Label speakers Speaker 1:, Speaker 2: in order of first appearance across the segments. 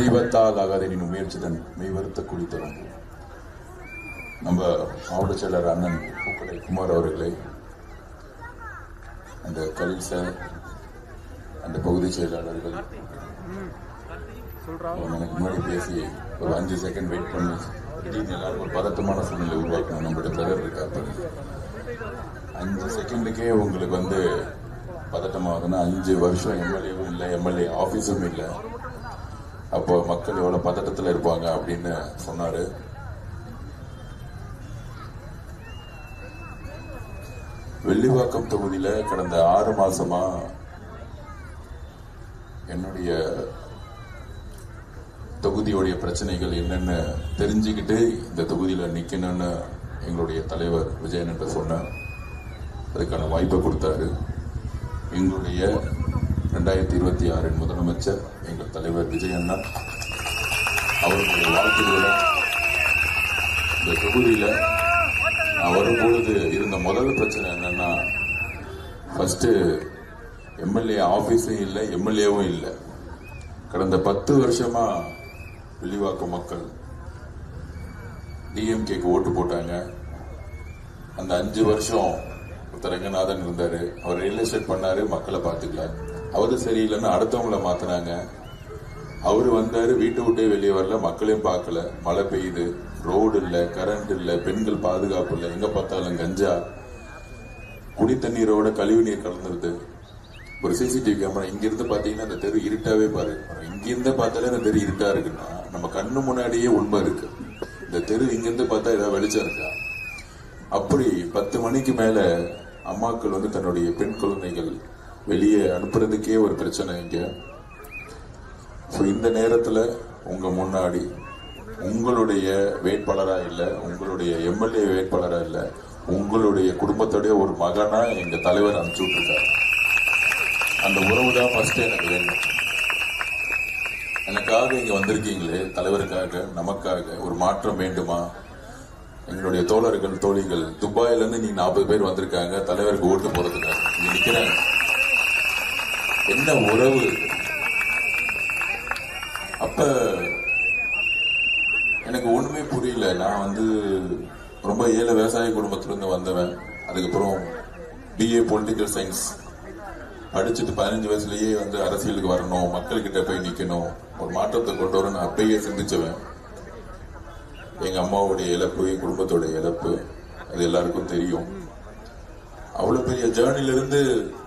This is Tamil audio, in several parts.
Speaker 1: தெய்வத்தால் ஆகாதனின் முயற்சிதன் மெய்வருத்த குடித்தரும். நம்ம மாவட்ட செயலர் அண்ணன் பூக்கடை குமார் அவர்களை, அந்த கலீல் சார், அந்த பகுதி செயலாளர்கள் எனக்கு முன்னாடி பேசி ஒரு 5 செகண்ட் வெயிட் பண்ணி திடீர்னு எல்லாரும் ஒரு பதட்டமான சூழ்நிலை உருவாக்கணும். நம்மளோட பிரதர் இருக்காரு, 5 செகண்டுக்கே உங்களுக்கு பதட்டமாகுதுன்னா 5 வருஷம் எம்எல்ஏவும் இல்லை, எம்எல்ஏ ஆபீஸும் இல்லை, அப்போ மக்கள் எவ்வளவு பதட்டத்தில் இருப்பாங்க அப்படின்னு சொன்னாரு. வெள்ளிவாக்கம் தொகுதியில கடந்த 6 மாசமா என்னுடைய தொகுதியுடைய பிரச்சனைகள் என்னன்னு தெரிஞ்சுக்கிட்டு இந்த தொகுதியில நிக்கணும்னு எங்களுடைய தலைவர் விஜயன் என்று சொன்னார். அதுக்கான வாய்ப்பை கொடுத்தாரு. எங்களுடைய 2026 முதலமைச்சர் எங்கள் தலைவர் விஜயண்ணா அவர்களுடைய வாழ்க்கையில இந்த தொகுதியில நான் வரும்பொழுது இருந்த முதல் பிரச்சனை என்னன்னா, ஃபர்ஸ்ட் எம்எல்ஏ ஆபீஸும் இல்லை, எம்எல்ஏவும் இல்லை. கடந்த 10 வருஷமா வில்லிவாக்கம் மக்கள் டிஎம்கேக்கு ஓட்டு போட்டாங்க. அந்த 5 வருஷம் ரங்கநாதன் இருந்தாரு, அவர் ரியல் எஸ்டேட் பண்ணாரு, மக்களை பார்த்துக்கல. அவரு சரியில்லைன்னு அடுத்தவங்களை மாத்தினாங்க. அவரு வந்தாரு, வீட்டை விட்டே வெளியே வரல, மக்களையும் பார்க்கல. மழை பெய்யுது, ரோடு இல்ல, கரண்ட் இல்ல, பெண்கள் பாதுகாப்பு இல்ல, எங்க பார்த்தாலும் கஞ்சா, குடி தண்ணீரோட கழிவு நீர் கலந்துருது. ஒரு சிசிடிவி கேமரா இங்க இருந்து பாத்தீங்கன்னா அந்த தெரு இருட்டாவே பாரு, இங்க இருந்து பார்த்தாலே அந்த தெரு இருட்டா இருக்குன்னா நம்ம கண்ணு முன்னாடியே உண்மை இருக்கு. இந்த தெரு இங்க இருந்து பார்த்தா ஏதாவது வெளிச்சம் இருக்கா? அப்படி 10 மணிக்கு மேல அம்மாக்கள் தன்னுடைய பெண் குழந்தைகள் வெளியே அனுப்புறதுக்கே ஒரு பிரச்சனை இங்க. இந்த நேரத்துல உங்க முன்னாடி உங்களுடைய வேட்பாளரா இல்ல, உங்களுடைய எம்எல்ஏ வேட்பாளரா இல்ல, உங்களுடைய குடும்பத்துடைய ஒரு மகனா எங்க தலைவர் அனுப்பிச்சு விட்டுருக்காரு. அந்த உறவு தான் ஃபர்ஸ்ட் எனக்கு வேணும். எனக்காக இங்க வந்திருக்கீங்களே, தலைவருக்காக, நமக்காக ஒரு மாற்றம் வேண்டுமா? எங்களுடைய தோழர்கள் தோழிகள் துபாயில இருந்து நீங்க 40 பேர் வந்திருக்காங்க தலைவருக்கு ஓட்டு போறதுக்காக. இங்க நிக்கிறாங்க. என்ன உறவு? அப்ப எனக்கு ஒண்ணுமே புரியல. நான் ரொம்ப ஏழை விவசாய குடும்பத்திலிருந்து வந்தவன். அதுக்கப்புறம் பிஏ பொலிட்டிக்கல் சயின்ஸ் படிச்சுட்டு 15 வயசுலயே அரசியலுக்கு வரணும், மக்கள்கிட்ட போய் நிக்கணும், ஒரு மாற்றத்தை கொண்டு வர நான் அப்பயே சிந்திச்சவன். எங்க அம்மாவுடைய இழப்பு, என் குடும்பத்தோட இழப்பு, அது எல்லாருக்கும் தெரியும். அவ்வளவு பெரிய ஜேர்னில இருந்து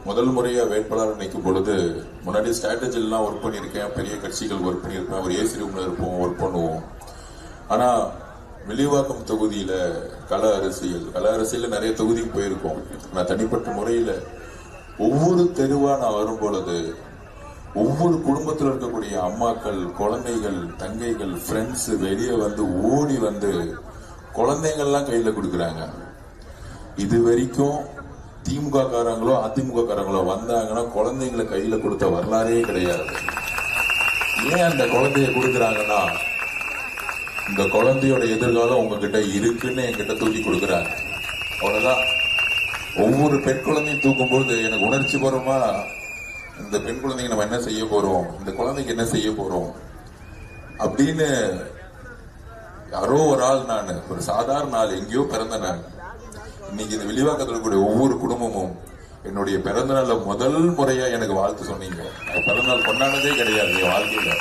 Speaker 1: முதல் முறையா வேட்பாளர் நிற்கும் பொழுது முன்னாடி ஸ்ட்ராட்டஜி எல்லாம் ஒர்க் பண்ணிருக்கேன், பெரிய கட்சிகள் ஒர்க் பண்ணிருப்பேன், ஒரு ஏசி ரூம்ல இருப்போம், ஒர்க் பண்ணுவோம். ஆனா வில்லிவாக்கம் தொகுதியில கள அரசியல் நிறைய தொகுதிக்கு போயிருக்கோம். நான் தனிப்பட்ட முறையில ஒவ்வொரு தெருவா நான் வரும் பொழுது ஒவ்வொரு குடும்பத்தில் இருக்கக்கூடிய அம்மாக்கள், குழந்தைகள், தங்கைகள், ஃப்ரெண்ட்ஸ் வெளியே ஓடி குழந்தைங்கள்லாம் கையில கொடுக்கறாங்க. இது வரைக்கும் திமுக காரங்களோ அதிமுக காரங்களோ வந்தாங்கன்னா குழந்தைங்களை கையில கொடுத்த வரலாறே கிடையாது. ஏன் அந்த குழந்தைய கொடுக்கறாங்கன்னா, இந்த குழந்தையோட எதிர்காலம் உங்ககிட்ட இருக்குன்னு என்கிட்ட தூக்கி கொடுக்கறாங்க. அவ்வளவுதான். ஒவ்வொரு பெண் குழந்தையும் தூக்கும் போது எனக்கு உணர்ச்சி பூர்வமா இந்த பெண் குழந்தைங்க நம்ம என்ன செய்ய போறோம், இந்த குழந்தைக்கு என்ன செய்ய போறோம் அப்படின்னு யாரோ ஒரு ஆள், நான் ஒரு சாதாரண ஆள், எங்கேயோ பிறந்த நான் இன்னைக்கு இந்த வில்லிவாக்கத்தில் கூடிய ஒவ்வொரு குடும்பமும் என்னுடைய பிறந்த நாள்ல முதல் முறையா எனக்கு வாழ்த்து சொன்னீங்க. பிறந்த நாள் கொண்டாடுனதே கிடையாது என் வாழ்க்கையில.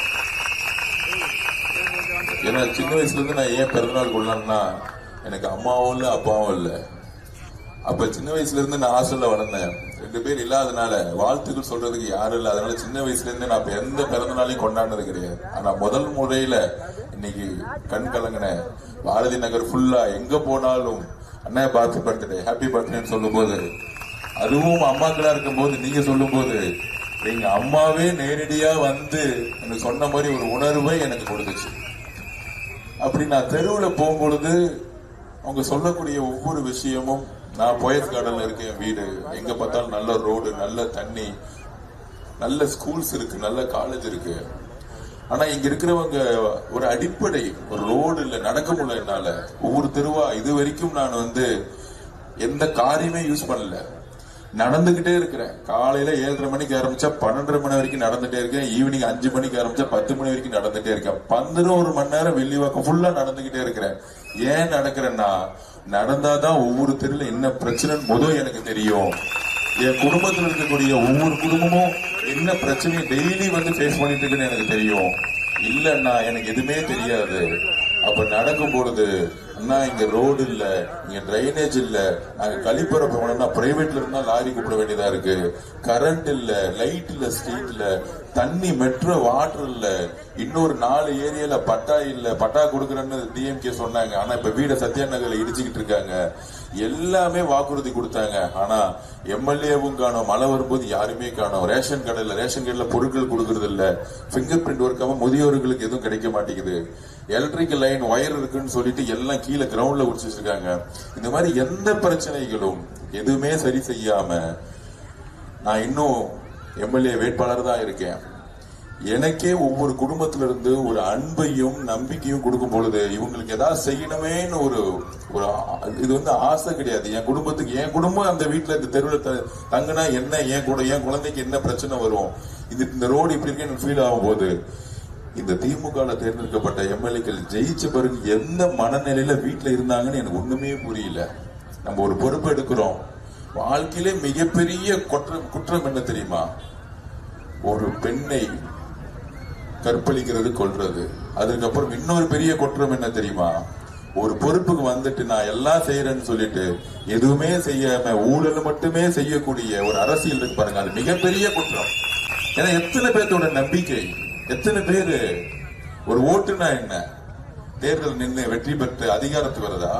Speaker 1: ஏன்னா சின்ன வயசுல இருந்து நான் ஏன் பிறந்தநாள் கொண்டாடுனா, எனக்கு அம்மாவும் இல்லை, அப்பாவும் இல்லை. அப்ப சின்ன வயசுல இருந்து நான் ஹாஸ்டல்ல வளர்ந்தேன். 2 பேர் இல்லாதனால வாழ்த்துக்கள் சொல்றதுக்கு யாரும் இல்லை. அதனால சின்ன வயசுல இருந்து நான் எந்த பிறந்த நாளையும் கொண்டாடினது கிடையாது. ஆனா முதல் முறையில இன்னைக்கு கண் கலங்கின பாரதி நகர் ஃபுல்லா எங்க போனாலும் அண்ணா பர்த்டே, ஹாப்பி பர்த்டேன்னு சொல்லும் போது, அதுவும் அம்மாக்களா இருக்கும் போது நீங்க சொல்லும் போது எங்க அம்மாவே நேரடியா எனக்கு சொன்ன மாதிரி ஒரு உணர்வை எனக்கு கொடுத்துச்சு. அப்படி நான் தெருவில் போகும்பொழுது அவங்க சொல்லக்கூடிய ஒவ்வொரு விஷயமும், நான் போயஸ் கார்டன்ல இருக்கேன், வீடு எங்க பார்த்தாலும் நல்ல ரோடு, நல்ல தண்ணி, நல்ல ஸ்கூல்ஸ் இருக்கு, நல்ல காலேஜ் இருக்கு. ஆனா இங்க இருக்கிறவங்க ஒரு அடிப்படை ஒரு ரோடு இல்ல, நடக்க முடியல என்னால. ஒவ்வொரு தெருவா இது வரைக்கும் நான் எந்த காரையுமே யூஸ் பண்ணல. நடந்துகிட்டே இருக்கிறேன். காலையில 7:30 மணிக்கு ஆரம்பிச்சா 12:30 மணி வரைக்கும் நடந்துட்டே இருக்கேன். ஈவினிங் 5 மணிக்கு ஆரம்பிச்சா 10 மணி வரைக்கும் நடந்துட்டே இருக்கேன். 11 மணி நேரம் வெள்ளிவாக்கம் ஃபுல்லா நடந்துகிட்டே இருக்கிறேன். ஏன் நடக்கிறேன்னா, நடந்தாதான் ஒவ்வொரு தெருல என்ன பிரச்சனைன்னு முதல் எனக்கு தெரியும். என் குடும்பத்தில் இருக்கக்கூடிய ஒவ்வொரு குடும்பமும் என்ன பிரச்சனையை டெய்லி வந்து ஃபேஸ் பண்ணிட்டு இருக்குன்னு எனக்கு தெரியும். இல்லன்னா எனக்கு எதுவுமே தெரியாது. அப்ப நடக்கும் பொழுது, அண்ணா இங்க ரோடு இல்ல, இங்க டிரைனேஜ் இல்ல, நாங்க கழிப்பறை போனோம்னா பிரைவேட்ல இருந்தா லாரி கூப்பிட வேண்டியதா இருக்கு, கரண்ட் இல்ல, லைட் இல்ல, ஸ்ட்ரீட்ல தண்ணி, மெட்ரோ வாட்டர் இல்ல, இன்னொரு 4 ஏரியால பட்டா இல்ல, பட்டா கொடுக்கறேன்னு டிஎம்கே சொன்னாங்க. ஆனா இப்ப வீட சத்யா நகர்ல இடிச்சுக்கிட்டு இருக்காங்க. எல்லாமே வாக்குறுதி கொடுத்தாங்க. ஆனா எம்எல்ஏவும் காணோம், மழை வரும்போது யாருமே காணோம். ரேஷன் கடையில பொருட்கள் கொடுக்கறது இல்ல. பிங்கர் பிரிண்ட் ஒர்க்காம முதியோர்களுக்கு எதுவும் கிடைக்க மாட்டேங்குது. எலக்ட்ரிக்கல் லைன் ஒயர் இருக்குன்னு சொல்லிட்டு எல்லாம் கீழே கிரவுண்ட்ல உடிச்சு இருக்காங்க. இந்த மாதிரி எந்த பிரச்சனைகளும் எதுவுமே சரி செய்யாம நான் இன்னும் எம்எல்ஏ வேட்பாளர் தான் இருக்கேன். எனக்கே ஒவ்வொரு குடும்பத்தில இருந்து ஒரு அன்பையும் நம்பிக்கையும் கொடுக்கும் பொழுது இவங்களுக்கு ஏதாவது செய்யணுமேன்னு ஒரு இது வந்து ஆசை கிடையாது. என் குடும்பத்துக்கு, என் குடும்பம் அந்த வீட்டுல இந்த தெருவில் தங்கினா என்ன, என் குழந்தைக்கு என்ன பிரச்சனை வரும், இந்த ரோடு இப்படி இருக்கு எனக்கு ஃபீல் ஆகும் போது, இந்த திமுக தேர்ந்தெடுக்கப்பட்ட எம்எல்ஏக்கள் ஜெயிச்ச பிறகு எந்த மனநிலையில வீட்டுல இருந்தாங்கன்னு எனக்கு ஒண்ணுமே புரியல. நம்ம ஒரு பொறுப்பு எடுக்கிறோம். வாழ்க்கையிலே மிகப்பெரிய குற்றம் என்ன தெரியுமா? ஒரு பெண்ணை கற்பழிக்கிறது, கொல்றது. அதுக்கப்புறம் இன்னொரு பெரிய குற்றம் என்ன தெரியுமா? ஒரு பொறுப்புக்கு வந்துட்டு நான் எல்லாம் செய்யறேன்னு சொல்லிட்டு எதுவுமே செய்யாம ஊழல் மட்டுமே செய்யக்கூடிய ஒரு அரசியல் இருக்கு பாருங்க, அது மிகப்பெரிய குற்றம். ஏன்னா எத்தனை பேர்த்தோட நம்பிக்கை, எத்தனை பேரு ஒரு ஓட்டுனா என்ன, தேர்தல் நின்று வெற்றி பெற்று அதிகாரத்துக்கு வருதா?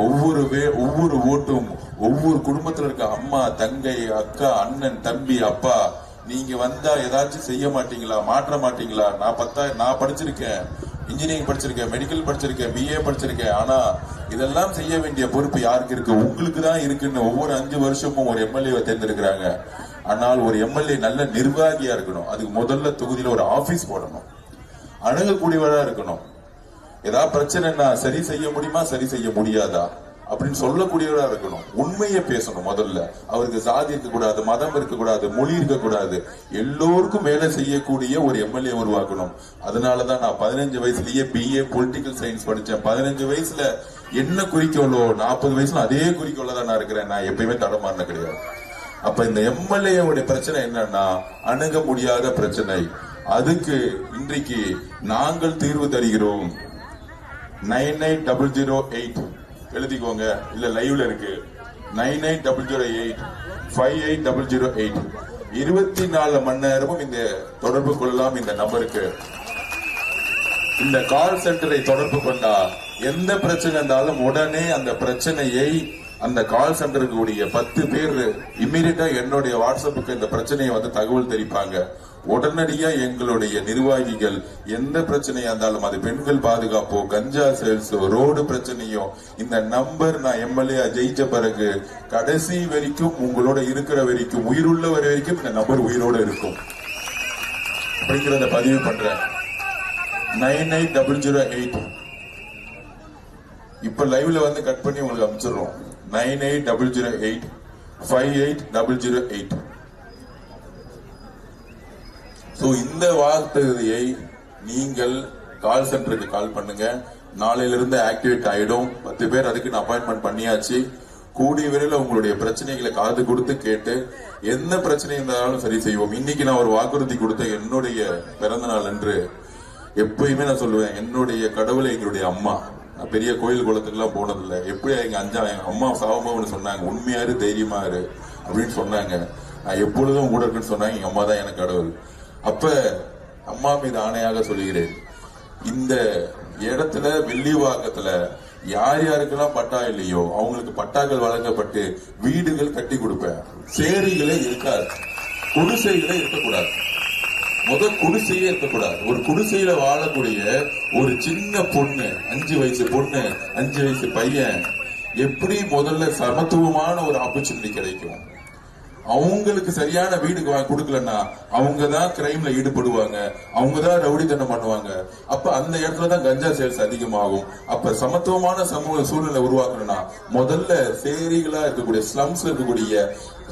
Speaker 1: ஒவ்வொரு ஓட்டும் ஒவ்வொரு குடும்பத்தில் இருக்க அம்மா, தங்கை, அக்கா, அண்ணன், தம்பி, அப்பா, நீங்க வந்தா ஏதாச்சும் செய்ய மாட்டீங்களா, மாற்ற மாட்டீங்களா? நான் படிச்சிருக்கேன், இன்ஜினியரிங் படிச்சிருக்கேன், மெடிக்கல் படிச்சிருக்கேன், பிஏ படிச்சிருக்கேன். ஆனா இதெல்லாம் செய்ய வேண்டிய பொறுப்பு யாருக்கு இருக்கு? உங்களுக்கு தான் இருக்குன்னு ஒவ்வொரு 5 வருஷமும் ஒரு எம்எல்ஏ தேர்ந்தெடுக்கிறாங்க. ஆனால் ஒரு எம்எல்ஏ நல்ல நிர்வாகியா இருக்கணும். அதுக்கு முதல்ல தொகுதியில ஒரு ஆபீஸ் போடணும், அணுகக்கூடியவரா இருக்கணும். ஏதாவது பிரச்சனைனா சரி செய்ய முடியுமா, சரி செய்ய முடியாதா அப்படின்னு சொல்லக்கூடியவரா இருக்கணும். உண்மையை பேசணும். முதல்ல அவருக்கு சாதி இருக்கக்கூடாது, மதம் இருக்கக்கூடாது, மொழி இருக்கக்கூடாது, எல்லோருக்கும் வேலை செய்யக்கூடிய ஒரு எம்எல்ஏ உருவாக்கணும். அதனாலதான் நான் 15 வயசுலயே பிஏ பொலிட்டிக்கல் சயின்ஸ் படிச்சேன். 15 வயசுல என்ன குறிக்கோளோ 40 வயசுல அதே குறிக்கோள தான் நான் இருக்கிறேன். நான் எப்பயுமே தடமாறின கிடையாது. அப்ப இந்த எம்எல்ஏ பிரச்சனை என்னன்னா, அணுக முடியாத பிரச்சனை. அதுக்கு இன்றைக்கு நாங்கள் தீர்வு தருகிறோம். 99008 எழுதிக்கோங்க, இல்ல லைவ்ல இருக்கு. 99008 58008. 24 மணி நேரமும் இந்த தொடர்பு கொள்ளலாம். இந்த நம்பருக்கு, இந்த கால் சென்டரை தொடர்பு கொண்டா எந்த பிரச்சனை இருந்தாலும் உடனே அந்த பிரச்சனையை அந்த கால் சென்டருக்கு கூடிய 10 பேர் இம்மிடியா என்னுடைய வாட்ஸ்அப்புக்கு இந்த பிரச்சனையை வந்து தகவல் தெரிவிப்பாங்க. உடனடியா எங்களுடைய நிர்வாகிகள் எந்த பிரச்சனையா இருந்தாலும், அது பெண்கள் பாதுகாப்போ, கஞ்சா சேல்ஸோ, ரோடு பிரச்சனையோ, இந்த நம்பர் நான் எம்எல்ஏ ஜெயிச்ச பிறகு கடைசி வரைக்கும் உங்களோட இருக்கிற வரைக்கும், உயிருள்ள வரைக்கும் இந்த நம்பர் உயிரோட இருக்கும் அப்படிங்கிறத பதிவு பண்றேன். 98008 இப்ப லைவ்ல வந்து கட் பண்ணி உங்களுக்கு அனுப்பிச்சிடுறோம். 98008 58008. சோ இந்த வார்த்தையை நீங்கள் கால் சென்டருக்கு கால் பண்ணுங்க. நாளையில இருந்து ஆக்டிவேட் ஆயிடும். 10 பேர் அதுக்கு அப்பாயின்மெண்ட் பண்ணியாச்சு. கூடிய விரைவில் உங்களுடைய பிரச்சனைகளை காது கொடுத்து கேட்டு எந்த பிரச்சனை இருந்தாலும் சரி செய்வோம். இன்னைக்கு நான் ஒரு வாக்குறுதி கொடுத்த, என்னுடைய பிறந்த நாள் அன்று எப்பயுமே நான் சொல்லுவேன், என்னுடைய கடவுளை எங்களுடைய அம்மா. நான் பெரிய கோயில் குளத்துக்கு எல்லாம் போனதில்லை. எப்படி எங்க அம்மா சாவமான்னு சொன்னாங்க, உண்மையாரு தைரியமாரு அப்படின்னு சொன்னாங்க. நான் எப்பொழுதும் கூட இருக்குன்னு சொன்னாங்க. எங்க அம்மா தான் எனக்கு கடவுள். அப்ப அம்மா மீது ஆணையாக சொல்லுகிறேன், இந்த இடத்துல வெள்ளிவாக்கத்துல யார் யாருக்கெல்லாம் பட்டா இல்லையோ அவங்களுக்கு பட்டாக்கள் வழங்கப்பட்டு வீடுகள் கட்டி கொடுப்பேன். சேரிகளே இருக்காது, குடிசைகளே இருக்கக்கூடாது. குடிசையே இருக்கக்கூடாது. ஒரு குடிசையில வாழக்கூடிய ஒரு சின்ன பொண்ணு, 5 வயசு பொண்ணு, 5 வயசு பையன் எப்படி முதல்ல சமத்துவமான ஒரு ஆப்பர்ச்சுனிட்டி கிடைக்கும்? அவங்களுக்கு சரியான வீடு கொடுக்கலன்னா அவங்க தான் கிரைம்ல ஈடுபடுவாங்க, அவங்க தான் ரவுடித்தனம் பண்ணுவாங்க. அப்ப அந்த இடத்துல தான் கஞ்சா சேல்ஸ் அதிகமாகும். அப்ப சமத்துவமான சமூக சூழ்நிலை உருவாக்கணும்னா முதல்ல சேரிகளா இருக்கக்கூடிய ஸ்லம்ஸ்ல இருக்கக்கூடிய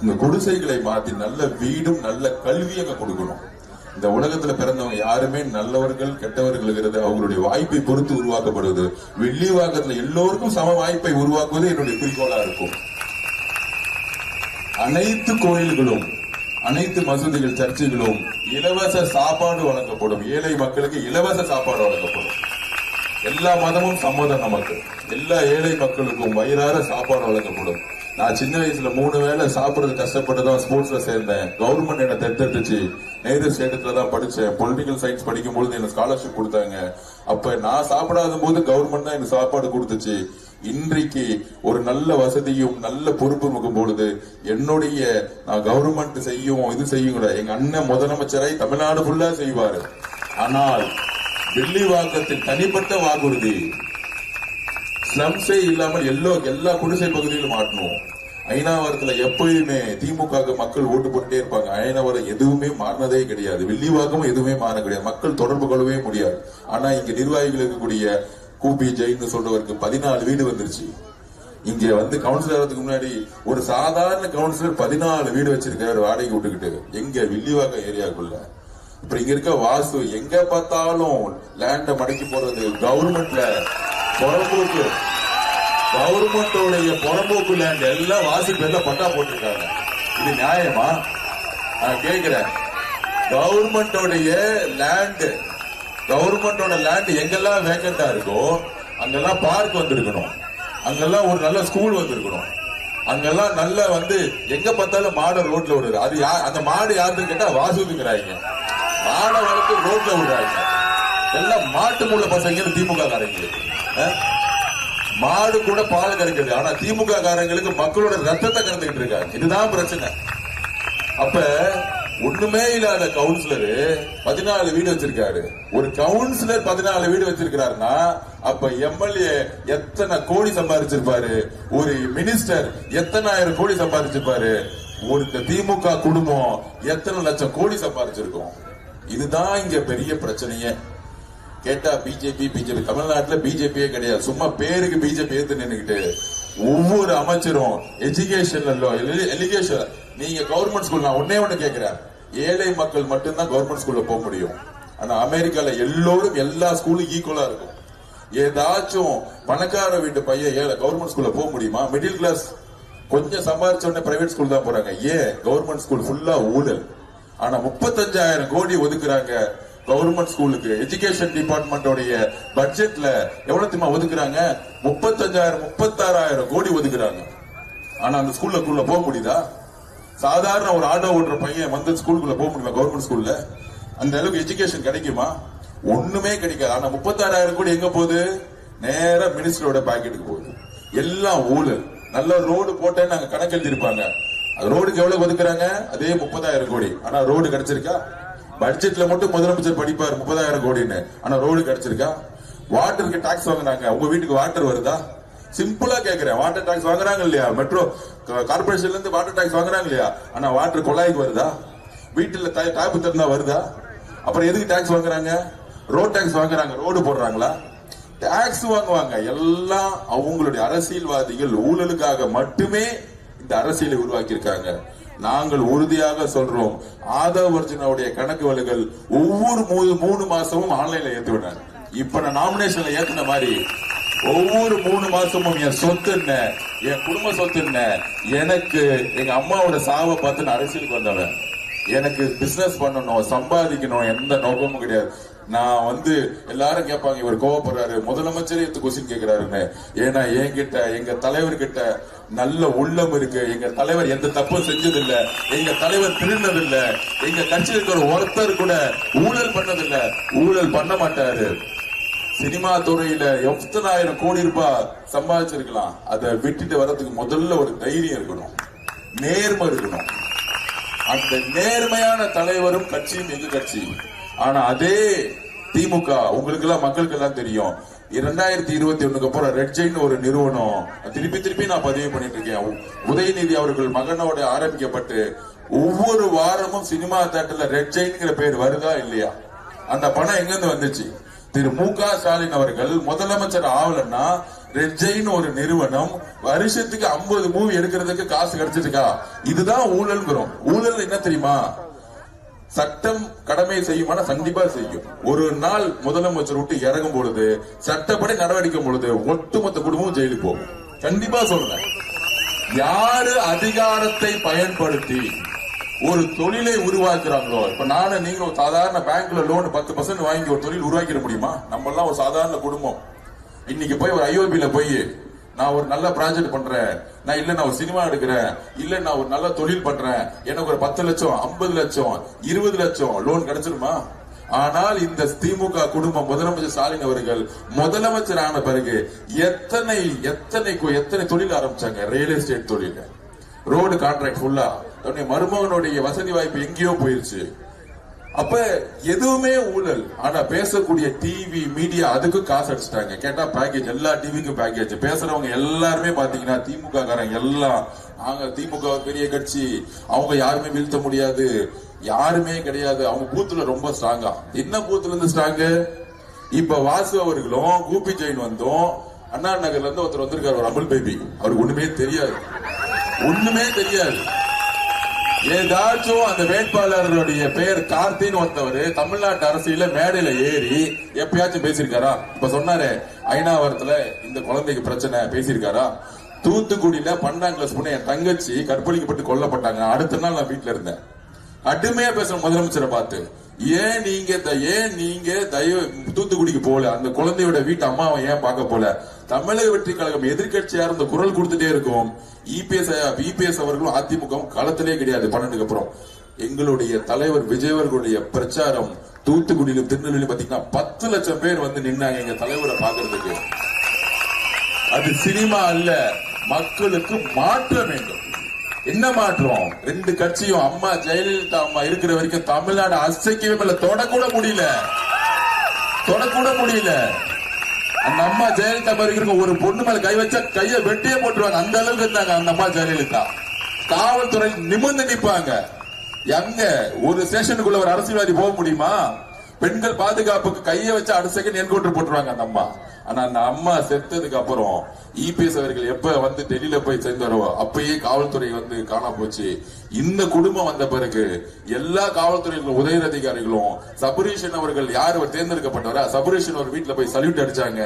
Speaker 1: இந்த குடிசைகளை மாத்தி நல்ல வீடும் நல்ல கல்வியை கொடுக்கணும். இந்த உலகத்துல பிறந்தவங்க யாருமே நல்லவர்கள் கெட்டவர்கள் அவங்களுடைய வாய்ப்பை பொறுத்து உருவாக்கப்படுவது. வெள்ளிவாக்கத்துல எல்லோருக்கும் சம வாய்ப்பை உருவாக்குவது என்னுடைய குறிக்கோளா இருக்கும். அனைத்து கோயில்களும் அனைத்து மசூதிகள் சர்ச்சுகளும் இலவச சாப்பாடு வழங்கப்படும். ஏழை மக்களுக்கு இலவச சாப்பாடு வழங்கப்படும். எல்லா மதமும் சம்மதம். நமக்கு எல்லா ஏழை மக்களுக்கும் வயிறார சாப்பாடு வழங்கப்படும். நான் சின்ன வயசுல 3 வேளை சாப்பிடுறது கஷ்டப்பட்டுதான் ஸ்போர்ட்ஸ்ல சேர்ந்தேன். கவர்மெண்ட் என்ன தத்தெடுத்துச்சு. நேரு ஸ்டேட்டத்துல தான் படிச்சேன். பொலிட்டிக்கல் சயின்ஸ் படிக்கும் பொழுது எனக்கு ஸ்காலர்ஷிப் கொடுத்தாங்க. அப்ப நான் சாப்பிடாத போது கவர்மெண்ட் தான் எனக்கு சாப்பாடு கொடுத்துச்சு. இன்றைக்கு ஒரு நல்ல வசதியும் நல்ல பொறுப்பு இருக்கும் பொழுது என்னுடைய நான் கவர்மெண்ட் செய்யும் இது செய்யும். எங்க அண்ணன் முதலமைச்சரை தமிழ்நாடு ஃபுல்லா செய்வாரு. ஆனால் வெள்ளிவாக்கத்தில் தனிப்பட்ட வாக்குறுதி ஸ்லம்ஸே இல்லாமல் எல்லா குடிசை பகுதியிலும் மாட்டணும். ஐநாவரத்துல எப்பயுமே திமுக மக்கள் ஓட்டு போட்டுட்டே இருப்பாங்க. ஐநாவரம் எதுவுமே மாறினதே கிடையாது. வெள்ளிவாக்கமும் எதுவுமே மாற கிடையாது. மக்கள் தொடர்பு கொள்ளவே முடியாது. ஆனா இங்க நிர்வாகிகள் இருக்கக்கூடிய கூபி ஜெயின்னு சொல்றவருக்கு 14 வீடு வந்துருச்சு. இங்க வந்து கவுன்சிலர் ஆகிறதுக்கு முன்னாடி ஒரு சாதாரண கவுன்சிலர் 14 வீடு வச்சிருக்காரு வாடகை விட்டுக்கிட்டு. எங்க வில்லிவாக்கம் ஏரியாக்குள்ள. அப்புறம் இங்க இருக்க வாசு எங்க பார்த்தாலும் லேண்ட மடக்கி போறது. கவர்மெண்ட்ல புறம்போக்கு கவர்மெண்டோடைய புறம்போக்கு லேண்ட் எல்லாம் வாசு பேர்ல பட்டா போட்டிருக்காங்க. இது நியாயமா? நான் கேட்கிறேன். கவர்மெண்டோடைய லேண்ட் எங்கெல்லாம் வேக்கண்டா இருக்கோ அங்கெல்லாம் பார்க் வந்திருக்கணும். அங்கெல்லாம் ஒரு நல்ல ஸ்கூல் வந்திருக்கணும். அங்கெல்லாம் நல்ல வந்து எங்க பார்த்தாலும் மாடு ரோட்ல விடுறது. அது அந்த மாடு யாருன்னு கேட்டா வாசுங்கிறாங்க. மாடை வளர்த்து ரோட்ல விடுறாங்க. எல்லாம் மாட்டு மூல பசங்க திமுக காரங்களுக்கு. மாடு கூட பால் கறக்குது. ஆனா திமுக காரங்களுக்கு மக்களோட ரத்தத்தை கறந்துகிட்டு இருக்காங்க. இதுதான் பிரச்சனை. அப்ப ஒண்ணுமே இல்லாத கவுன்சிலர் 14 வீடு வச்சிருக்காரு. ஒரு கவுன்சிலர் 14 வீடு வச்சிருக்காருன்னா அப்ப எம்எல்ஏ எத்தனை கோடி சம்பாதிச்சிருப்பாரு, ஒரு மினிஸ்டர் எத்தனை ஆயிரம் கோடி சம்பாதிச்சிருப்பாரு, ஒரு திமுக குடும்பம் எத்தனை லட்சம் கோடி சம்பாதிச்சிருக்கும். இதுதான் இங்க பெரிய பிரச்சனையே. கேட்டா பிஜேபி தமிழ்நாட்டுல பிஜேபியே கிடையாது. சும்மா பேருக்கு பிஜேபி ஏத்து நின்னுக்கிட்டு ஒவ்வொரு அமைச்சரும் எஜுகேஷன் நீங்க கவர்மெண்ட் ஸ்கூல். நான் ஒண்ணு கேட்கிறேன். ஏழை மக்கள் மட்டும்தான் கவர்மெண்ட் ஸ்கூல்ல போக முடியும். ஆனா அமெரிக்கால எல்லோரும் எல்லா ஸ்கூலும் ஈக்குவலா இருக்கும். ஏதாச்சும் பணக்கார வீட்டு பையன் ஏழை கவர்மெண்ட் ஸ்கூல்ல போக முடியுமா? மிடில் கிளாஸ் கொஞ்சம் சம்பாதிச்ச உடனே பிரைவேட் ஸ்கூல் தான் போறாங்க. ஏன்? கவர்மெண்ட் ஸ்கூல் ஃபுல்லா ஊழல். ஆனா 35,000 கோடி ஒதுக்குறாங்க கவர்மெண்ட் ஸ்கூலுக்கு. எஜுகேஷன் டிபார்ட்மெண்டோடைய பட்ஜெட்ல எவ்வளவு தெரியுமா ஒதுக்குறாங்க? 36,000 கோடி ஒதுக்குறாங்க. ஆனா அந்த ஸ்கூல்ல போக முடியுதா? சாதாரண ஒரு ஆட்டோ ஓட்டுற பையன் வந்து ஸ்கூலுக்குள்ள போக முடியுமா? கவர்மெண்ட் ஸ்கூல்ல அந்த அளவுக்கு எஜுகேஷன் கிடைக்குமா? ஒண்ணுமே கிடைக்காது. ஆனா 36,000 கோடி எங்க போகுது? நேரா மினிஸ்டரோட பாக்கெட்டுக்கு போகுது. எல்லாம் ஊழல். நல்ல ரோடு போட்டேன்னு நாங்க கணக்கு எழுதிருப்பாங்க. ரோடுக்கு எவ்வளவு ஒதுக்குறாங்க? அதே 30,000 கோடி. ஆனா ரோடு கிடைச்சிருக்கா? பட்ஜெட்ல மட்டும் முதலமைச்சர் படிப்பார் 30,000 கோடின்னு. ஆனா ரோடு கிடைச்சிருக்கா? வாட்டருக்கு டாக்ஸ் வாங்குறாங்க. உங்க வீட்டுக்கு வாட்டர் வருதா? சிம்பிளா கேக்குறேன். வாட்டர் டாக்ஸ் வாங்குறாங்க இல்லையா? மெட்ரோ கார்பரேஷன்ல இருந்து வாட்டர் டாக்ஸ் வாங்குறாங்க இல்லையா? ஆனா வாட்டர் குழாய்க்கு வருதா? வீட்டுல டாப் திறந்தா வருதா? அப்புறம் எதுக்கு டாக்ஸ் வாங்குறாங்க? ரோட் டாக்ஸ் வாங்குறாங்க. ரோடு போடுறாங்களா? டாக்ஸ் வாங்குவாங்க. எல்லாம் அவங்களுடைய அரசியல்வாதிகள் ஊழலுக்காக மட்டுமே இந்த அரசியலை உருவாக்கி இருக்காங்க. நாங்கள் உறுதியாக சொல்றோம். ஆதவ் அர்ஜுனாவுடைய கணக்கு வழக்குகள் ஒவ்வொரு 3 மாசமும் ஆன்லைன்ல ஏத்து விட்டாங்க. இப்ப நான் நாமினேஷன்ல ஏத்துன மாதிரி ஒவ்வொரு 3 மாசமும் என் சொத்து என்ன, என் குடும்ப சொத்து என்ன, எனக்கு எங்க அம்மாவோட சாவை பார்த்து நான் அரசியலுக்கு வந்தவன். எனக்கு பிசினஸ் பண்ணணும், சம்பாதிக்கணும், எந்த நோக்கமும் கிடையாது. நான் வந்து எல்லாரும் கேட்பாங்க இவர் கோவப்படுறாரு, முதலமைச்சரே கொஸ்டின் கேட்கிறாருன்னு. ஏன்னா என்கிட்ட எங்க தலைவர்கிட்ட நல்ல உள்ளம் இருக்கு. எங்க தலைவர் எந்த தப்பும் செஞ்சதில்லை. எங்க தலைவர் திருடினதில்லை. எங்க கட்சியில் இருக்கிற ஒருத்தர் கூட ஊழல் பண்ணதில்லை. ஊழல் பண்ண மாட்டாரு. சினிமா துறையில எத்தனை ஆயிரம் கோடி ரூபாய் சம்பாதிச்சிருக்கலாம். அதை விட்டுட்டு வர்றதுக்கு முதல்ல ஒரு தைரியம் இருக்கணும், நேர்மை இருக்கணும். அந்த நேர்மையான தலைவரும் கட்சியும் எங்க கட்சி. ஆனா அதே திமுக உங்களுக்கு எல்லாம் மக்களுக்கு எல்லாம் தெரியும். 2021 அப்புறம் ரெட் ஜெயின் ஒரு நிறுவனம் திருப்பி நான் பதிவு பண்ணிட்டு இருக்கேன். உதயநிதி அவர்கள் மகனோட ஆரம்பிக்கப்பட்டு ஒவ்வொரு வாரமும் சினிமா தேட்டர்ல ரெட் ஜெயின்ங்கிற பேர் வருதா இல்லையா? அந்த பணம் எங்க இருந்து வந்துச்சு? திரு மு.க. ஸ்டாலின் அவர்கள் முதலமைச்சர் ஆவலன்னா ரெட் ஜெயின் ஒரு நிறுவனம் வருஷத்துக்கு 50 மூவி எடுக்கிறதுக்கு காசு கிடைச்சிருக்கா? இதுதான் ஊழல்ங்கிறோம். ஊழல் என்ன தெரியுமா? சட்டம் கடமை செய்யுமான கண்டிப்பா செய்யும். ஒரு நாள் முதலமைச்சர் விட்டு இறங்கும் பொழுது சட்டப்படி நடவடிக்கை பொழுது ஒட்டுமொத்த குடும்பமும் ஜெயிலுக்கு போகும். கண்டிப்பா சொல்றேன். யாரு அதிகாரத்தை பயன்படுத்தி ஒரு தொழிலை உருவாக்குறாங்களோ, இப்ப நானும் நீங்க ஒரு சாதாரண பேங்க்ல லோன் 10% வாங்கி ஒரு தொழில் உருவாக்கிட முடியுமா? நம்ம எல்லாம் ஒரு சாதாரண குடும்பம். இன்னைக்கு போய் ஒரு ஐஓபில போய் நான் ஒரு நல்ல ப்ராஜெக்ட் பண்றேன், நான் ஒரு சினிமா எடுக்கிறேன், இல்ல நான் ஒரு நல்ல தொழில் பண்றேன், எனக்கு ஒரு 10 லட்சம் 50 லட்சம் 20 லட்சம் லோன் கிடைச்சிருமா? ஆனால் இந்த திமுக குடும்பம் முதலமைச்சர் ஸ்டாலின் அவர்கள் முதலமைச்சர் ஆன பிறகு எத்தனை தொழில் ஆரம்பிச்சாங்க? ரியல் எஸ்டேட் தொழில், ரோடு கான்ட்ராக்ட் ஃபுல்லா. மருமகனுடைய வசதி வாய்ப்பு எங்கேயோ போயிருச்சு. அப்ப எதுவுமே ஊழல். ஆனா பேசக்கூடிய டிவி மீடியா அதுக்கு காசு அடிச்சுட்டாங்க. கேட்டா பேக்கேஜ், எல்லா டிவிக்கும் பேக்கேஜ். பேசுறவங்க எல்லாருமே பாத்தீங்கன்னா திமுக காரங்க எல்லாம். நாங்க திமுக பெரிய கட்சி, அவங்க யாருமே வீழ்த்த முடியாது, யாருமே கிடையாது. அவங்க பூத்துல ரொம்ப ஸ்ட்ராங்கா. என்ன பூத்துல இருந்து ஸ்ட்ராங்கு? இப்ப வாசு அவர்களும் கூபி ஜெயின் வந்தோம். அண்ணா நகர்ல இருந்து ஒருத்தர் வந்திருக்காரு, ஒரு அமுல் பேபி. அவருக்கு ஒண்ணுமே தெரியாது. ஏதாச்சும் அந்த வேட்பாளருடைய பெயர் கார்த்தின்னு ஒருத்தவர் தமிழ்நாட்டு அரசியல மேடையில ஏறி எப்பயாச்சும் பேசியிருக்காரா? இப்ப சொன்னாரு ஐநாவரத்துல இந்த குழந்தைக்கு பிரச்சனை பேசியிருக்காரா? தூத்துக்குடியில 12ஆம் கிளாஸ் பொண்ணு என் தங்கச்சி கற்பழிக்கப்பட்டு கொல்லப்பட்டாங்க. அடுத்த நாள் நான் வீட்டுல இருந்தேன். கடுமையா பேசுற முதலமைச்சரை பார்த்து, ஏன் நீங்க தூத்துக்குடிக்கு போல, அந்த குழந்தையோட வீட்டு அம்மாவை ஏன் பார்க்க போல? தமிழக வெற்றி கழகம் எதிர்கட்சியா இருந்த குரல் கொடுத்துட்டே இருக்கும். இபிஎஸ் அவர்களும் அதிமுகவும் களத்திலே கிடையாது. 12க்கு அப்புறம் எங்களுடைய தலைவர் விஜய் அவர்களுடைய பிரச்சாரம் தூத்துக்குடியிலும் திருநெல்வேலியும் பாத்தீங்கன்னா 10 லட்சம் பேர் வந்து நின்னாங்க எங்க தலைவரை பாக்குறதுக்கு. அது சினிமா அல்ல, மக்களுக்கு மாற்றம் வேண்டும். என்ன மாற்றம்? 2 கட்சியும் அம்மா ஜெயலலிதா அம்மா இருக்கிற வரைக்கும் தமிழ்நாடு அசைக்கவே இல்லை. தொடக்கூட முடியல. அந்த அம்மா ஜெயலலிதா இருக்கிற ஒரு பொண்ணு மேல கை வச்சா கையை வெட்டியே போட்டுருவாங்க. அந்த அளவுக்கு இருந்தாங்க அந்த அம்மா ஜெயலலிதா. காவல்துறை நிமிர்ந்து நிப்பாங்க. எங்க ஒரு ஸ்டேஷனுக்குள்ள ஒரு அரசியல்வாதி போக முடியுமா? பெண்கள் பாதுகாப்புக்கு கையை வச்சு அடுத்த செகண்ட் என்கவுண்டர் போட்டுருவாங்க அந்த அம்மா. ஆனா அந்த அம்மா செத்ததுக்கு அப்புறம் இபிஎஸ் அவர்கள் எப்ப வந்து டெல்லியில போய் சேர்ந்தாரோ அப்பயே காவல்துறை வந்து காணா போச்சு. இந்த குடும்பம் வந்த பிறகு எல்லா காவல்துறை உதவி அதிகாரிகளும் சபரீஷன் அவர்கள் யார் தேர்ந்தெடுக்கப்பட்டவரா, சபரீஷன் ஒரு வீட்டுல போய் சல்யூட் அடிச்சாங்க.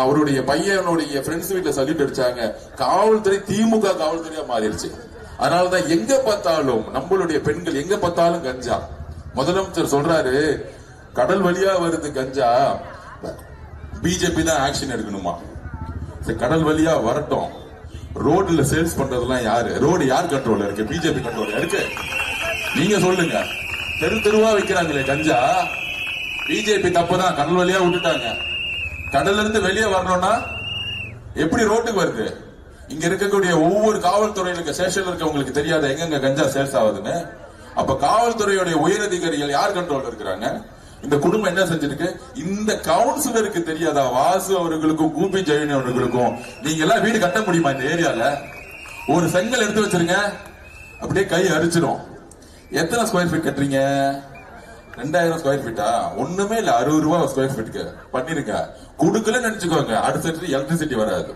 Speaker 1: அவருடைய பையனுடைய ஃப்ரெண்ட்ஸ் வீட்டுல சல்யூட் அடிச்சாங்க. காவல்துறை திமுக காவல்துறையா மாறிடுச்சு. அதனாலதான் எங்க பார்த்தாலும் நம்மளுடைய பெண்கள் எங்க பார்த்தாலும் கஞ்சா. முதலமைச்சர் சொல்றாரு கடல் வழியா வருது கஞ்சா, பிஜேபி தான் ஆக்ஷன் எடுக்கணுமா? கடல் வழியா வரட்டும். ரோட்ல சேல்ஸ் பண்றதெல்லாம் யாரு? ரோடு யார் கண்ட்ரோல் இருக்கு? பிஜேபி கண்ட்ரோல் இருக்கு. நீங்க சொல்லுங்க. தெருவா வைக்கிறாங்களே கஞ்சா, பிஜேபி தப்புதான். கடல் வழியா விட்டுட்டாங்க. கடல்ல இருந்து வெளியே வரணும்னா எப்படி ரோட்டுக்கு வருது? இங்க இருக்கக்கூடிய ஒவ்வொரு காவல்துறையில ஸ்டேஷன்ல இருக்கவங்களுக்கு தெரியாத எங்க கஞ்சா சேல்ஸ் ஆகுதுன்னு. அப்ப காவல்துறையுடைய உயரதிகாரிகள் யார் கண்ட்ரோல் இருக்கிறாங்க? இந்த குடும்பம் என்ன செஞ்சிருக்கு? இந்த கவுன்சிலருக்கு தெரியாதா? வாசு அவர்களுக்கும் கூபி ஜெயின் அவர்களுக்கும் நீங்க எல்லாம் வீடு கட்ட முடியுமா? இந்த ஏரியால ஒரு செங்கல் எடுத்து வச்சிருங்க, அப்படியே கை அரிச்சிடும். எத்தனை ஸ்கொயர் ஃபீட் கட்டுறீங்க? 2000 ஸ்கொயர் ஃபீட்டா? ஒண்ணுமே இல்ல, 60 ரூபாய் ஸ்கொயர் ஃபீட்டுக்கு பண்ணிருங்க. குடுக்கலன்னு நினைச்சுக்கோங்க, அடுத்த எலக்ட்ரிசிட்டி வராது.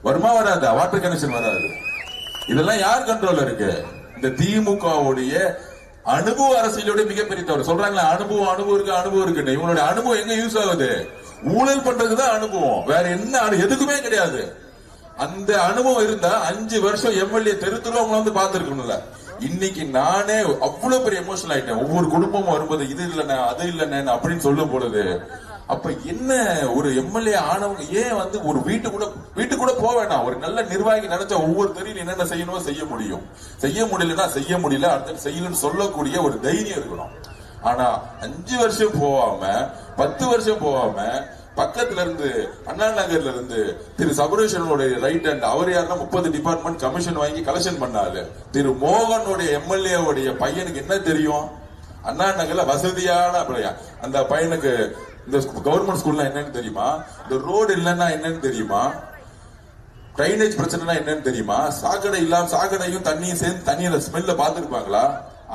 Speaker 1: வருமா? வராதா? வாட்டர் கனெக்ஷன் வராது. இதெல்லாம் யார் கண்ட்ரோல் இருக்கு? இந்த திமுகவுடைய அனுபவ அரசியலோட மிகப்பெரிய தவறு. சொல்றாங்களா அனுபவம் இருக்கு. இவங்களுடைய அனுபவம் எங்க யூஸ் ஆகுது? ஊழல் பண்றதுதான் அனுபவம், வேற என்ன எதுக்குமே கிடையாது. அந்த அனுபவம் இருந்தா 5 வருஷம் எம்எல்ஏ தெருத்துல அவங்க வந்து பாத்துருக்கணும்ல. இன்னைக்கு நானே அவ்வளவு பெரிய எமோஷனல் ஆயிட்டேன். ஒவ்வொரு குடும்பமும் வரும்போது இது இல்லைண்ணே அது இல்லைண்ணே அப்படின்னு சொல்லும் பொழுது, அப்ப என்ன ஒரு எம்எல்ஏ ஆனவங்க ஏன் வந்து ஒரு வீட்டு கூட போக வேண்டாம்? ஒரு நல்ல நிர்வாகி நினைச்சா ஒவ்வொரு தெரியும் என்னென்ன செய்யணுமோ செய்ய முடியும். செய்ய முடியலன்னா செய்ய முடியல, அடுத்து செய்யலன்னு சொல்லக்கூடிய ஒரு தைரியம் இருக்கணும். ஆனா 5 வருஷம் போகாம 10 வருஷம் போகாம பக்கத்துல இருந்து அண்ணா நகர்ல இருந்து திரு சபரீஷனுடைய ரைட் ஹேண்ட், அவர் யாருன்னா 30 டிபார்ட்மெண்ட் கமிஷன் வாங்கி கலெக்ஷன் பண்ணாரு. திரு மோகனுடைய எம்எல்ஏ உடைய பையனுக்கு என்ன தெரியும்? அண்ணா நகர்ல வசதியான அந்த பையனுக்கு இந்த கவர்மெண்ட் ஸ்கூல்ல என்னன்னு தெரியுமா, இந்த ரோடு இல்லைன்னா என்னன்னு தெரியுமா, ட்ரைனேஜ் பிரச்சனைனா என்னன்னு தெரியுமா, சாக்கடை இல்லாம சாக்கடையும் தண்ணியும் சேர்ந்து தண்ணியில ஸ்மெல்ல பாத்துருப்பாங்களா?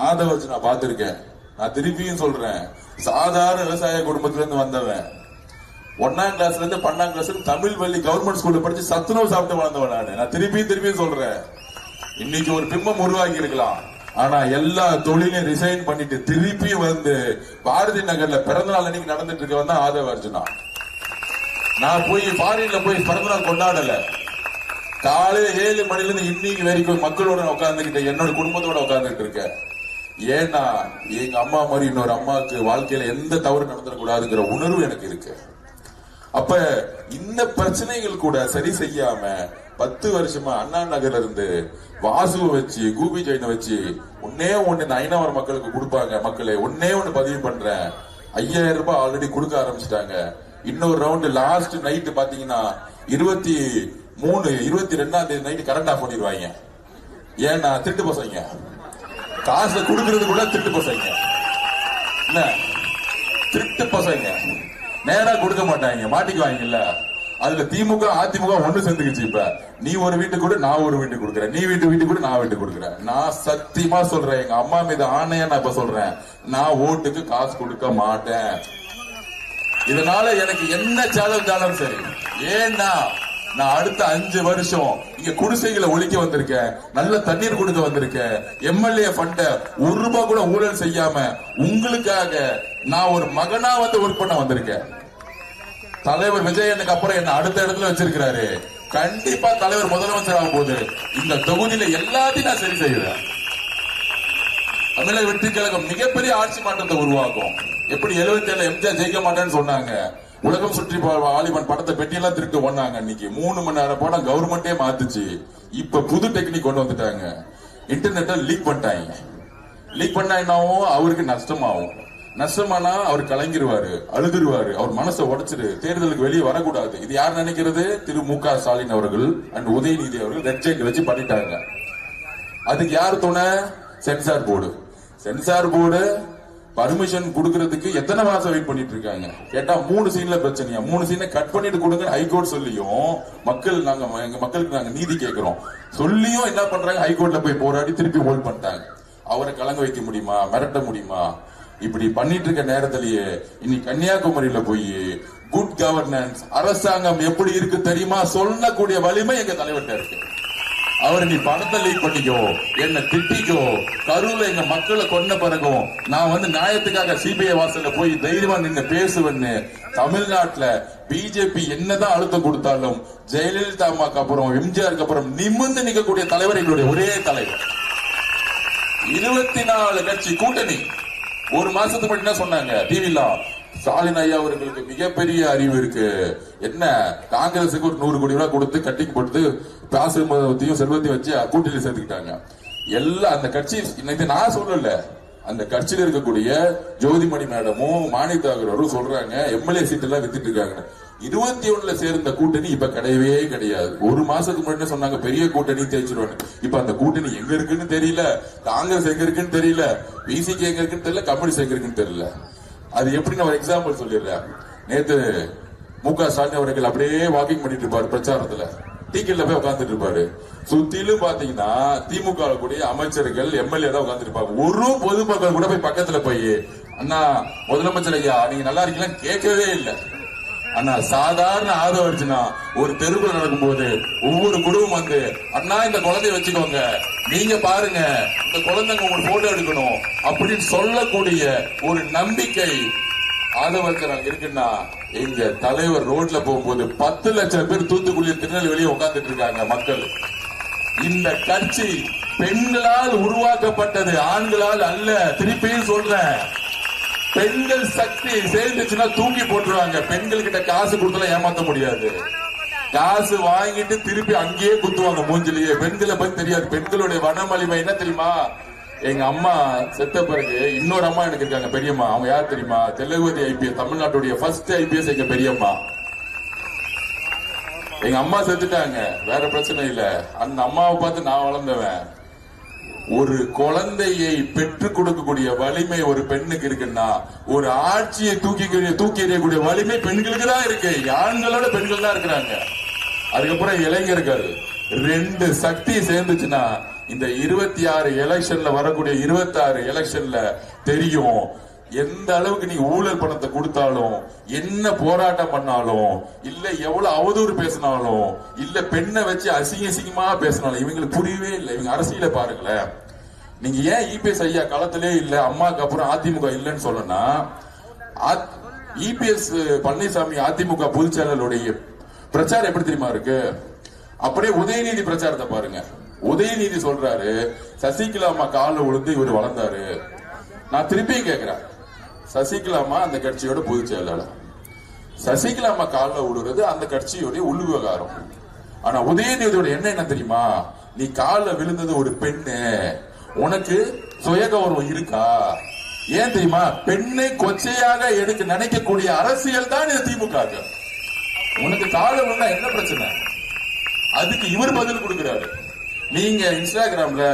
Speaker 1: அதை வச்சு நான் பாத்திருக்கேன். நான் திருப்பியும் சொல்றேன், சாதாரண விவசாய குடும்பத்துல இருந்து வந்தவன், 1ஆம் கிளாஸ்ல இருந்து 12ஆம் கிளாஸ் தமிழ் வழி கவர்மெண்ட் ஸ்கூல்ல படிச்சு சத்துணவு சாப்பிட்டு வளர்ந்தவன் நான் திருப்பியும் சொல்றேன். இன்னைக்கு ஒரு பிம்பம் உருவாக்கி இருக்கலாம், ஆனா எல்லா தொழிலையும் ரிசைன் பண்ணிட்டு திருப்பி வந்து பாரதி நகர்ல பிறந்த நாள் அன்னைக்கு நடந்துட்டு இருக்க வந்தா ஆதவ அர்ஜுனா. நான் போய் ஃபாரின்ல போய் பிறந்த நாள் கொண்டாடல. காலையில 7 மணில இருந்து இன்னைக்கு வரைக்கும் மக்களோட உட்கார்ந்துகிட்டு என்னோட குடும்பத்தோட உட்கார்ந்துட்டு இருக்கேன். ஏன்னா எங்க அம்மா மாதிரி இன்னொரு அம்மாவுக்கு வாழ்க்கையில எந்த தவறு நடந்துடக்கூடாதுங்கிற உணர்வு எனக்கு இருக்கு. அப்ப இந்த பிரச்சனைகள் கூட சரி செய்யாம 10 வருஷமா அண்ணா நகர்ல இருந்து வாசுவை வச்சு கூபி ஜெயினை வச்சு ஒன்னே ஒண்ணு இந்த ஐநாவரம் மக்களுக்கு கொடுப்பாங்க. மக்களே ஒன்னே ஒண்ணு பதிவு பண்றேன், 5000 ரூபாய் ஆல்ரெடி கொடுக்க ஆரம்பிச்சிட்டாங்க. இன்னொரு ரவுண்ட் லாஸ்ட் நைட் பாத்தீங்கன்னா 22ஆம் தேதி நைட் கரண்ட் ஆஃப் பண்ணிடுவாங்க. ஏன்னா திருட்டு பசங்க காசு கொடுக்கறது கூட திருட்டு பசங்க, என்ன திருட்டு பசங்க நேரா கொடுக்க மாட்டாங்க, மாட்டிக்குவாங்கல்ல. அதுல திமுக அதிமுக ஒண்ணு சேர்ந்துக்குச்சு. இப்ப நீ ஒரு வீட்டுக்கு கூட நான் ஒரு வீட்டுக்கு கொடுக்குறேன், நீ வீட்டுக்கு கூட நான் வீட்டுக்கு கொடுக்குறேன். நான் சத்தியமா சொல்றேன், எங்க அம்மா மீது ஆணையா நான் இப்ப சொல்றேன், நான் ஓட்டுக்கு காசு கொடுக்க மாட்டேன். இதனால எனக்கு என்ன சேலஞ்ச் ஆனாலும் சரி. ஏன்னா நான் அடுத்த 5 வருஷம் இங்க குடிசைகளை ஒழிக்க வந்திருக்கேன், நல்ல தண்ணீர் கொடுக்க வந்திருக்கேன். எம்எல்ஏ ஃபண்ட 1 ரூபாய் கூட ஊழல் செய்யாம உங்களுக்காக நான் ஒரு மகனா வந்து ஒர்க் பண்ண வந்திருக்கேன். தலைவர் விஜய் எனக்கு அப்புறம் என்ன அடுத்த இடத்துல வச்சிருக்கிறாரு. கண்டிப்பா தலைவர் முதலமைச்சர் ஆகும் போது இந்த தொகுதியில எல்லாத்தையும் நான் சரி செய்கிறேன். தமிழக வெற்றி கழகம் மிகப்பெரிய ஆட்சி மாற்றத்தை உருவாக்கும். எப்படி 77 எம்ஜிஆர் ஜெயிக்க மாட்டேன்னு சொன்னாங்க, உலகம் சுற்றி வாலிபன் படத்தை பெட்டியெல்லாம் திருட்டு ஒண்ணாங்க. இன்னைக்கு 3 மணி நேரம் படம் கவர்மெண்டே மாத்துச்சு. இப்ப புது டெக்னிக் கொண்டு வந்துட்டாங்க, இன்டர்நெட்டை லீக் பண்ணிட்டாங்க. லீக் பண்ணா என்னாவும் அவருக்கு நஷ்டமாகும். நஷ்டமானா அவர் கலங்கிருவாரு, அழுதுருவாரு, அவர் மனசை உடைச்சிரு, தேர்தலுக்கு வெளியே வரக்கூடாது. இது யார் நினைக்கிறது? திரு மு.க. ஸ்டாலின் அவர்கள் அண்ட் உதயநிதி அவர்கள் ரெட் ஜெயிண்ட் வச்சு பண்ணிட்டாங்க. அதுக்கு யார் துணை? Censor board. Censor board permission கொடுக்கறதுக்கு எத்தனை மாசம் வெயிட் பண்ணிட்டு இருக்காங்க கேட்டா 3 சீன்ல பிரச்சனையா. 3 சீனை கட் பண்ணிட்டு கொடுங்க ஹைகோர்ட் சொல்லியும் எங்க மக்களுக்கு நாங்க நீதி கேட்கிறோம் சொல்லியும் என்ன பண்றாங்க, ஹைகோர்ட்ல போய் போராடி திருப்பி ஹோல்ட் பண்ணிட்டாங்க. அவரை கலங்க வைக்க முடியுமா, மிரட்ட முடியுமா? இப்படி பண்ணிட்டு இருக்க நேரத்திலேயே இன்னைக்கு கன்னியாகுமரியில போய் குட் கவர்னன்ஸ் அரசாங்கம் எப்படி இருக்கு தெரியுமா சொல்லக்கூடிய வலிமை எங்க தலைவர்கிட்ட இருக்கு. அவர் நீ பணத்தை லீக் பண்ணிக்கோ, என்ன திட்டிக்கோ, கரூர்ல எங்க மக்களை கொண்ட பிறகும் நான் வந்து நியாயத்துக்காக சிபிஐ வாசல்ல போய் தைரியமா நின்று பேசுவேன்னு தமிழ்நாட்டுல பிஜேபி என்னதான் அழுத்தம் கொடுத்தாலும் ஜெயலலிதா அம்மாக்கு அப்புறம் எம்ஜிஆருக்கு அப்புறம் நிமிர்ந்து நிற்கக்கூடிய தலைவர் எங்களுடைய ஒரே தலைவர். 24 கட்சி கூட்டணி. 1 மாசத்துக்கு முன்னாடி என்ன சொன்னாங்க டிவில, ஸ்டாலின் ஐயா அவர்களுக்கு மிகப்பெரிய அறிவு இருக்கு, என்ன காங்கிரசுக்கு ஒரு 100 கோடி ரூபாய் கொடுத்து கட்டி போட்டு பாசத்தையும் செல்வத்தையும் வச்சு கூட்டணியில் சேர்த்துக்கிட்டாங்க. எல்லாம் அந்த கட்சி இன்னைக்கு நான் சொல்லல, அந்த கட்சியில் இருக்கக்கூடிய ஜோதிமணி மேடமும் மாணிதாகரும் சொல்றாங்க எம்எல்ஏ சீட் எல்லாம் வித்துட்டு இருக்காங்க. 21ல சேர்ந்த கூட்டணி இப்ப கிடையவே கிடையாது. 1 மாசத்துக்கு முன்னாடி சொன்னாங்க பெரிய கூட்டணி தேய்ச்சிருவாங்க. இப்ப அந்த கூட்டணி எங்க இருக்குன்னு தெரியல, காங்கிரஸ் எங்க இருக்குன்னு தெரியல, பிசிகே எங்க இருக்குன்னு தெரியல, கம்யூனிஸ்ட் எங்க இருக்குன்னு தெரியல. அது எப்படி நான் ஒரு எக்ஸாம்பிள் சொல்லிடுறேன். நேத்து மு.க. ஸ்டாலின் அவர்கள் அப்படியே வாக்கிங் பண்ணிட்டு இருப்பாரு, பிரச்சாரத்துல டிக்கெட்ல போய் உட்காந்துட்டு இருப்பாரு. சுத்திலும் பாத்தீங்கன்னா திமுக கூடிய அமைச்சர்கள் எம்எல்ஏ தான் உட்கார்ந்து இருப்பாங்க. ஒரு பொதுமக்கள் கூட போய் பக்கத்துல போய் அண்ணா முதலமைச்சர் ஐயா நீங்க நல்லா இருக்கீங்களான்னு கேட்கவே இல்லை. அண்ணா சாதாரண ஆதரவு அடிச்சுனா ஒரு தெருவுல நடக்கும் போது ஒவ்வொரு குடும்பம் வந்து அண்ணா இந்த குழந்தைய வச்சுக்கோங்க, நீங்க பாருங்க இந்த குழந்தைங்க உங்களுக்கு போட்டோ எடுக்கணும் அப்படின்னு சொல்லக்கூடிய ஒரு நம்பிக்கை ஆதரவு இருக்குன்னா எங்க தலைவர் ரோட்ல போகும்போது 10 லட்சம் பேர் தூத்துக்குடி திருநெல்வேலியே உட்கார்ந்துட்டு இருக்காங்க மக்கள். இந்த கட்சி பெண்களால் உருவாக்கப்பட்டது, ஆண்களால் அல்ல. திருப்பியும் சொல்றேன், பெண்கள் சக்தி சேர்ந்துச்சுன்னா தூக்கி போட்டுருவாங்க. பெண்கள் கிட்ட காசு கொடுத்தலாம் ஏமாத்த முடியாது. காசு வாங்கிட்டு திருப்பி அங்கேயே குத்துவாங்க மூஞ்சிலேயே. பெண்களை பத்தி தெரியாது. பெண்களுடைய வனமலிமை என்ன தெரியுமா? எங்க அம்மா செத்த பிறகு இன்னொரு அம்மா எனக்கு இருக்காங்க, பெரியம்மா. அவங்க யார் தெரியுமா? தெலுங்குவதி ஐபிஎஸ், தமிழ்நாட்டுடைய ஃபர்ஸ்ட் ஐபிஎஸ் எங்க பெரியம்மா. எங்க அம்மா செத்துட்டாங்க, வேற பிரச்சனை இல்ல. அந்த அம்மாவை பார்த்து நான் வளர்ந்தவன். ஒரு குழந்தையை பெற்றுக் கொடுக்கக்கூடிய வலிமை ஒரு பெண்ணுக்கு இருக்குன்னா, ஒரு ஆட்சியை தூக்கி எறியக்கூடிய வலிமை பெண்களுக்கு தான் இருக்கு. ஆண்களோட பெண்கள் தான் இருக்கிறாங்க. அதுக்கப்புறம் இளைஞர்கள், ரெண்டு சக்தி சேர்ந்துச்சுன்னா இந்த 26 எலெக்ஷன்ல வரக்கூடிய 26 எலெக்ஷன்ல தெரியும் எந்த அளவுக்கு நீங்க ஊழல் பணத்தை கொடுத்தாலும், என்ன போராட்டம் பண்ணாலும், இல்ல எவ்வளவு அவதூறு பேசினாலும், இல்ல பெண்ணை வச்சு அசிங்கமா பேசினாலும் இவங்களுக்கு புரியவே இல்லை. இவங்க அரசியல பாருங்களேன். நீங்க ஏன் இபிஎஸ் ஐயா களத்திலே இல்ல, அம்மாக்கு அப்புறம் அதிமுக இல்லைன்னு சொல்லனா, இபிஎஸ் பழனிசாமி அதிமுக பொதுச் செயலாளருடைய பிரச்சாரம் எப்படி தெரியுமா இருக்கு? அப்படியே உதயநிதி பிரச்சாரத்தை பாருங்க. உதயநிதி சொல்றாரு, சசிகலா அம்மா காலில் விழுந்து இவர் வளர்ந்தாரு. நான் திருப்பியும் கேட்கிறேன், சசிகலா அம்மா அந்த கட்சியோட பொதுச் செயலாளர், சசிகலா அம்மா காலில் விழுறது அந்த கட்சியோட உள் விவகாரம். ஆனா உதயநிதியோட என்ன தெரியுமா? நீ காலில் விழுந்தது ஒரு பெண்ணு, உனக்கு சுய கௌரவம் இருக்கா? ஏன் தெரியுமா? பெண்ணை கொச்சையாக எடுக்க நினைக்கக்கூடிய அரசியல் தான் இது திமுக. உனக்கு காலில் விழுந்தா என்ன பிரச்சனை? அதுக்கு இவர் பதில் கொடுக்கிறாரு. நீங்க இன்ஸ்டாகிராம்ல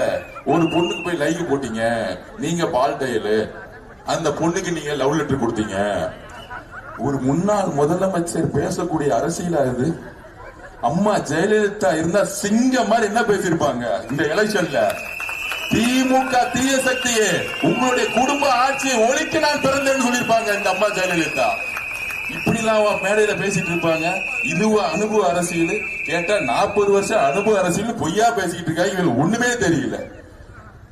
Speaker 1: ஒரு பொண்ணுக்கு போய் லைக் போட்டீங்க, நீங்க பால்டையல், அந்த பொண்ணுக்கு நீங்க லவ் லெட்டர் கொடுத்தீங்க. ஒரு முன்னாள் முதலமைச்சர் பேசக்கூடிய அரசியலா இது? அம்மா ஜெயலலிதா இருந்தா சிங்கம் மாதிரி என்ன பேசிருப்பாங்க இந்த எலெக்ஷன்ல? திமுக தீய சக்தியே, உங்களுடைய குடும்ப ஆட்சியை ஒழிக்க நான் பிறந்தேன்னு சொல்லியிருப்பாங்க இந்த அம்மா ஜெயலலிதா. இப்படிலாம் மேடையில பேசிட்டு இருப்பாங்க. இதுவா அனுபவ அரசியல்? கேட்டா 40 வருஷம் அனுபவ அரசியல் பொய்யா பேசிட்டு இருக்காங்க. இவங்களுக்கு ஒண்ணுமே தெரியல.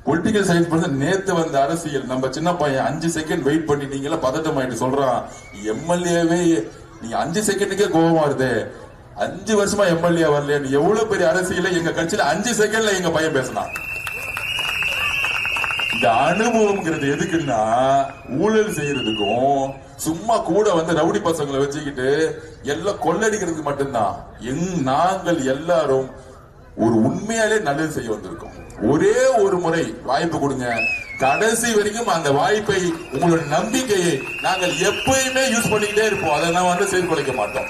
Speaker 1: பொலிட்டிக்கல் சயின்ஸ் பர்சன் நேத்து வந்த அரசியல், நம்ம சின்ன பையன் 5 செகண்ட் வெயிட் பண்ணி நீங்களா பதட்டம் ஆயிட்டு சொல்றான், எம்எல்ஏவே நீங்க 5 செகண்டுக்கே கோபமா வருது, 5 வருஷமா எம்எல்ஏ வரலையா? எவ்வளவு பெரிய அரசியல எங்க கட்சியில 5 செகண்ட்ல எங்க பையன் பேசினான். இந்த அனுபவம்ங்கிறது எதுக்குன்னா, ஊழல் செய்யறதுக்கும் சும்மா கூட வந்து ரவுடி பசங்களை வச்சுக்கிட்டு எல்லாம் கொள்ளடிக்கிறதுக்கு மட்டும்தான். நாங்கள் எல்லாரும் ஒரு உண்மையாலே நல்லது செய்ய வந்திருக்கோம். ஒரே ஒரு முறை வாய்ப்பு கொடுங்க, கடைசி வரைக்கும் அந்த வாய்ப்பை, உங்களுடைய நம்பிக்கையை நாங்கள் எப்பயுமே யூஸ் பண்ணிக்கிட்டே இருப்போம். அதை நான் வந்து செயல்படுத்த மாட்டோம்.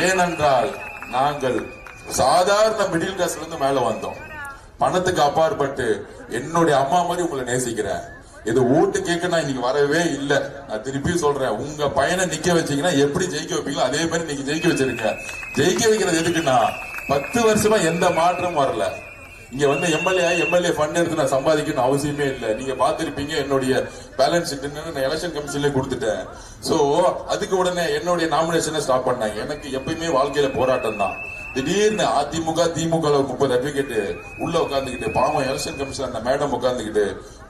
Speaker 1: ஏனென்றால் நாங்கள் சாதாரண மிடில் கிளாஸ்ல இருந்து மேல வந்தோம். பணத்துக்கு அப்பாற்பட்டு என்னுடைய அம்மா மாதிரி உங்களை நேசிக்கிறேன். இது ஓட்டு கேட்க நான் இன்னைக்கு வரவே இல்லை. நான் திருப்பி சொல்றேன், உங்க பையனை நிக்க வச்சீங்கன்னா எப்படி ஜெயிக்க வைப்பீங்களோ அதே மாதிரி நீங்க ஜெயிக்க வச்சிருக்க. ஜெயிக்க வைக்கிறது எதுக்குன்னா, 10 வருஷமா எந்த மாற்றம் வரல. இங்க வந்து எம்எல்ஏ ஃபண்ட் எடுத்து நான் சம்பாதிக்கணும் அவசியமே இல்லை. நீங்க பாத்திருப்பீங்க என்னுடைய பேலன்ஸ் ஷீட் நான் எலெக்ஷன் கமிஷன்ல கொடுத்துட்டேன். சோ அதுக்கு உடனே என்னுடைய நாமினேஷனை ஸ்டாப் பண்ணாங்க. எனக்கு எப்பயுமே வாழ்க்கையில போராட்டம் தான். திடீர்னு அதிமுக திமுக 30 அட்வொகேட் உள்ள உட்காந்துக்கிட்டு, பாவம் எலெக்ஷன் கமிஷன் அந்த மேடம் உட்காந்துக்கிட்டு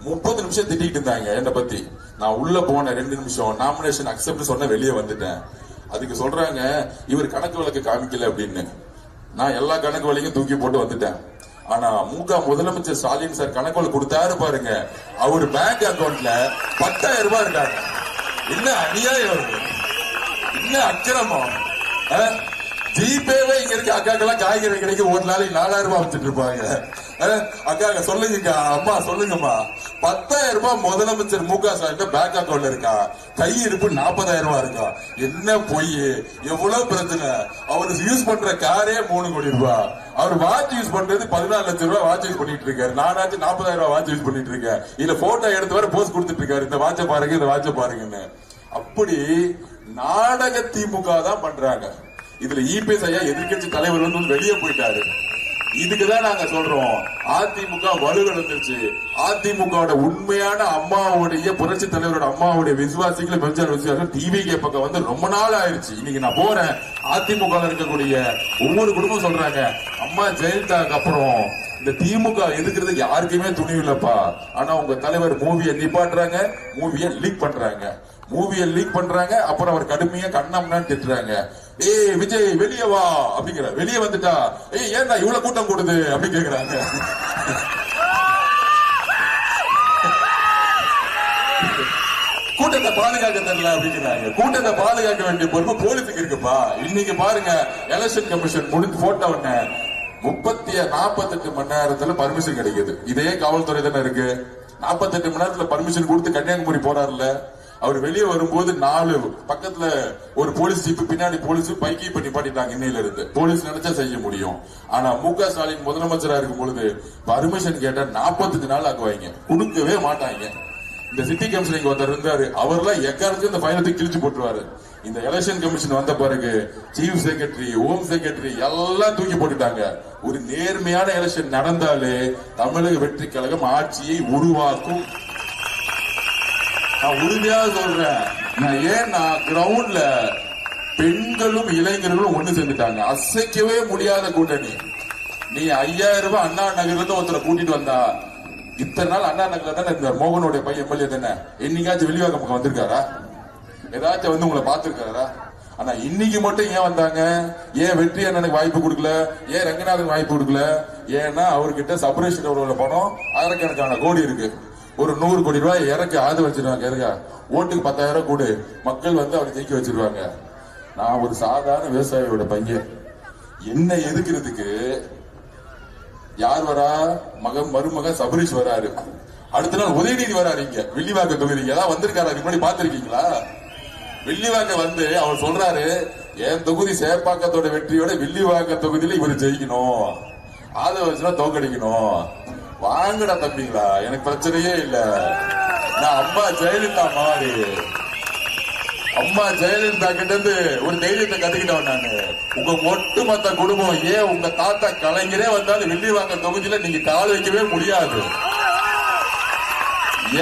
Speaker 1: 30 நிமிஷம் திட்டிட்டு இருந்தாங்க என்ன பத்தி. நான் உள்ள போன 2 நிமிஷம் நாமினேஷன் அக்செப்ட் சொன்ன வெளியே வந்துட்டேன். அதுக்கு சொல்றாங்க இவர் கணக்கு வழக்கு காமிக்கல அப்படின்னு. நான் எல்லா கணக்கு வழக்கையும் தூக்கி போட்டு வந்துட்டேன். ஆனா முதலமைச்சர் ஸ்டாலின் சார் கணக்கு வழக்கு கொடுத்தாரு பாருங்க, அவர் பேங்க் அக்கவுண்ட்ல 10,000 ரூபாய் இருக்காங்க. என்ன அநியாயம் வருது, என்ன அக்கிரமம். ஜிபேவே இங்க இருக்க அக்காக்கெல்லாம் காய்கறி கிடைக்க ஒரு நாளைக்கு 4,000 ரூபாய் வச்சுட்டு இருப்பாங்க. அக்கா சொல்லுங்கக்கா, அம்மா சொல்லுங்கம்மா, 10,000 ரூபாய் முதலமைச்சர் முக ஸ்டாலின் பேங்க் அக்கவுண்ட்ல இருக்கா, கை இருப்பு 40,000 ரூபாய் இருக்கா. என்ன பொய், எவ்வளவு பிரச்சனை. அவரு யூஸ் பண்ற காரே 3 கோடி ரூபாய். அவர் வாட்ச் யூஸ் பண்றது 14 லட்சம் ரூபாய் வாட்ச் யூஸ் பண்ணிட்டு இருக்காரு. நானாச்சும் 40,000 ரூபாய் வாட்ச் யூஸ் பண்ணிட்டு இருக்கேன். இதுல போட்டோ எடுத்து வர போஸ்ட் கொடுத்துட்டு இருக்காரு, இந்த வாட்ச பாருங்க இந்த வாட்ச பாருங்கன்னு. அப்படி நாடக திமுக தான் பண்றாங்க. இதுல இபிஎஸ் ஐயா எதிர்கட்சி தலைவர் வந்து வெளியே போயிட்டாரு. இதுக்குதான் நாங்க சொல்றோம், அதிமுக வலுவிழந்துருச்சு. அதிமுக உண்மையான அம்மாவுடைய புரட்சி தலைவரோட அம்மாவுடைய விசுவாசிகள் விசுவாசிகள் டிவிகே பக்கம் வந்து ரொம்ப நாள் ஆயிருச்சு. இன்னைக்கு நான் போறேன், அதிமுக இருக்கக்கூடிய ஒவ்வொரு குடும்பம் சொல்றாங்க, அம்மா ஜெயலலிதாக்கு அப்புறம் இந்த திமுக எதுக்குறதுக்கு யாருக்குமே துணிவு இல்லப்பா. ஆனா உங்க தலைவர் மூவியை நிப்பாட்டுறாங்க, மூவியை லீக் பண்றாங்க. அப்புறம் அவர் கடுமையா கண்ணம்னான்னு திட்டுறாங்க. ஏய் விஜய் வெளியே வா அப்படிங்கிற, வெளியே வந்துட்டா ஏய் ஏன்டா இவ்வளவு கூட்டம் கூடுது அப்படி கேக்குறாங்க. கூட்டத்தை பாதுகாக்க தெரியல அப்படிங்கிறாங்க. கூட்டத்தை பாதுகாக்க வேண்டிய பொறுப்பு போலீஸுக்கு இருக்குப்பா. இன்னைக்கு பாருங்க, எலெக்ஷன் கமிஷன் முடிஞ்சு போட்ட உடனே 48 மணி நேரத்துல பர்மிஷன் கிடைக்குது. இதே காவல்துறை தானே இருக்கு. 48 மணி நேரத்துல பர்மிஷன் கொடுத்து கன்னியாகுமரி போறாருல, அவர் வெளியே வரும்போது 4 பக்கத்துல ஒரு போலீஸ் ஜீப், பின்னாடி போலீஸ் பைக்கி பண்ணி பாட்டிட்டாங்க. இன்னையில இருந்து போலீஸ் நினைச்சா செய்ய முடியும். ஆனா முக ஸ்டாலின் முதலமைச்சரா இருக்கும் பொழுது பர்மிஷன் கேட்டா 40 நாள் ஆக்குவாங்க, கொடுக்கவே மாட்டாங்க. இந்த சிட்டி கமிஷன் ஒருத்தர் இருந்தாரு, அவர்லாம் எக்காரத்துக்கு இந்த ஃபைனத்தை கிழிச்சு போட்டுருவாரு. இந்த எலெக்ஷன் கமிஷன் வந்த பிறகு சீஃப் செக்ரட்டரி, ஹோம் செக்ரட்டரி எல்லாம் தூக்கி போட்டுட்டாங்க. ஒரு நேர்மையான எலெக்ஷன் நடந்தாலே தமிழக வெற்றி கழகம் ஆட்சியை உருவாக்கும். நான் உறுதியாக சொல்றேன். நான் ஏன்னா கிரவுண்ட்ல பெண்களும் இளைஞர்களும் ஒண்ணு சேர்ந்துட்டாங்க. அசைக்கவே முடியாத கூட்டணி. நீ 5000 ரூபாய் அண்ணா நகர்ல இருந்து ஒருத்தரை கூட்டிட்டு வந்தா, இத்தனை நாள் அண்ணா நகர்ல தானே இந்த மோகனுடைய பையன் எம்எல்ஏ தானே, என்னைக்காச்சும் வெளிவாக்கம் பக்கம் வந்திருக்காரா? ஏதாச்சும் வந்து உங்களை பார்த்திருக்காரா? ஆனா இன்னைக்கு மட்டும் ஏன் வந்தாங்க? ஏன் வெற்றி அண்ணனுக்கு வாய்ப்பு கொடுக்கல? ஏன் ரங்கநாதன் வாய்ப்பு கொடுக்கல? ஏன்னா அவர்கிட்ட சபரேஷன் பணம் ஆயிரக்கணக்கான கோடி இருக்கு. ஒரு 100 கோடி ரூபாய் இறக்கி ஆதரிச்சிருவாங்க. இறக்க ஓட்டுக்கு 10,000 கூடு மக்கள் வந்து அவரை ஜெயிக்க வச்சிருவாங்க. நான் ஒரு சாதாரண விவசாயியோட பையன். என்ன எதுக்குறதுக்கு யார் வரா? மருமகன் சபரீஷ் வராரு. அடுத்த நாள் உதயநிதி வராரு. இங்க வில்லிவாக்க தொகுதிக்கு ஏதாவது வந்திருக்காரு? அதுக்கு முன்னாடி பாத்திருக்கீங்களா? வில்லிவாக்க வந்து அவர் சொல்றாரு, என் தொகுதி சேப்பாக்கத்தோட வெற்றியோட வில்லிவாக்க தொகுதியில இவர் ஜெயிக்கணும், ஆதரவு தோக்கடிக்கணும். வாங்கடா தம்பிங்களா, எனக்கு பிரச்சனையே இல்ல. நான் அம்மா ஜெயலலிதா மாதிரி, அம்மா ஜெயலலிதா கிட்ட இருந்து ஒரு தைரியத்தை கத்துக்கிட்டவன் நானு. உங்க ஒட்டுமொத்த குடும்பம், ஏன் உங்க தாத்தா கலைஞரே வந்தாலும் வில்லிவாக்க தொகுதியில நீங்க கால் வைக்கவே முடியாது.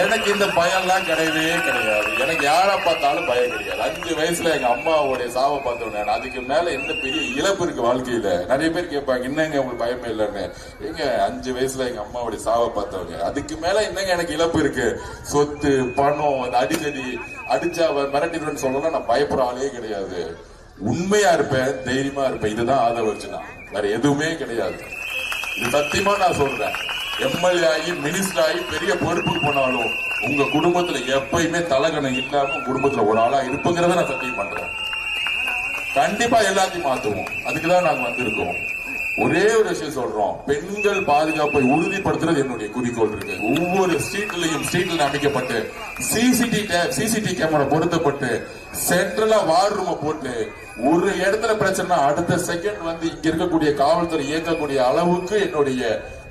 Speaker 1: எனக்கு இந்த பயம்லாம் கிடையவே கிடையாது. எனக்கு யாரை பார்த்தாலும் பயம் கிடையாது. 5 வயசுல எங்க அம்மாவுடைய சாவை பார்த்தவன். அதுக்கு மேல என்ன பெரிய இழப்பு இருக்கு வாழ்க்கையில? நிறைய பேர் கேட்பாங்க, என்னங்க உங்களுக்கு பயமே இல்லைன்னு. எங்க 5 வயசுல எங்க அம்மாவுடைய சாவை பார்த்தவங்க. அதுக்கு மேல என்னங்க எனக்கு இழப்பு இருக்கு? சொத்து, பணம், அடிக்கடி அடிச்சா மிரட்டிடுன்னு சொல்லலாம். நான் பயப்படுற ஆளே கிடையாது. உண்மையா இருப்பேன், தைரியமா இருப்பேன். இதுதான் ஆதரவு. வேற எதுவுமே கிடையாது. இது சத்தியமா நான் சொல்றேன். எம்எல்ஏ ஆகி மினிஸ்டர் ஆகி பெரிய பொறுப்புக்கு போனாலும் உங்க குடும்பத்துல எப்பயுமே தலகணம் இல்லாம குடும்பத்துல ஒரு ஆளா இருப்புங்கிறத நான் சத்தியம் பண்றேன். கண்டிப்பா எல்லாத்தையும் மாத்துவோம். அதுக்குதான் நாங்க வந்திருக்கோம். ஒரே ஒரு விஷயம் சொல்றோம், பெண்கள் பாதுகாப்பை உறுதிப்படுத்துறது என்னுடைய குறிக்கோள் இருக்கு. ஒவ்வொரு ஸ்ட்ரீட்ல அமைக்கப்பட்டு சிசிடி கேமரா பொருத்தப்பட்டு சென்ட்ரலா வார் ரூம் போட்டு ஒரு இடத்துல பிரச்சனை அடுத்த செகண்ட் வந்து இங்க இருக்கக்கூடிய காவல்துறை இயக்கக்கூடிய அளவுக்கு என்னுடைய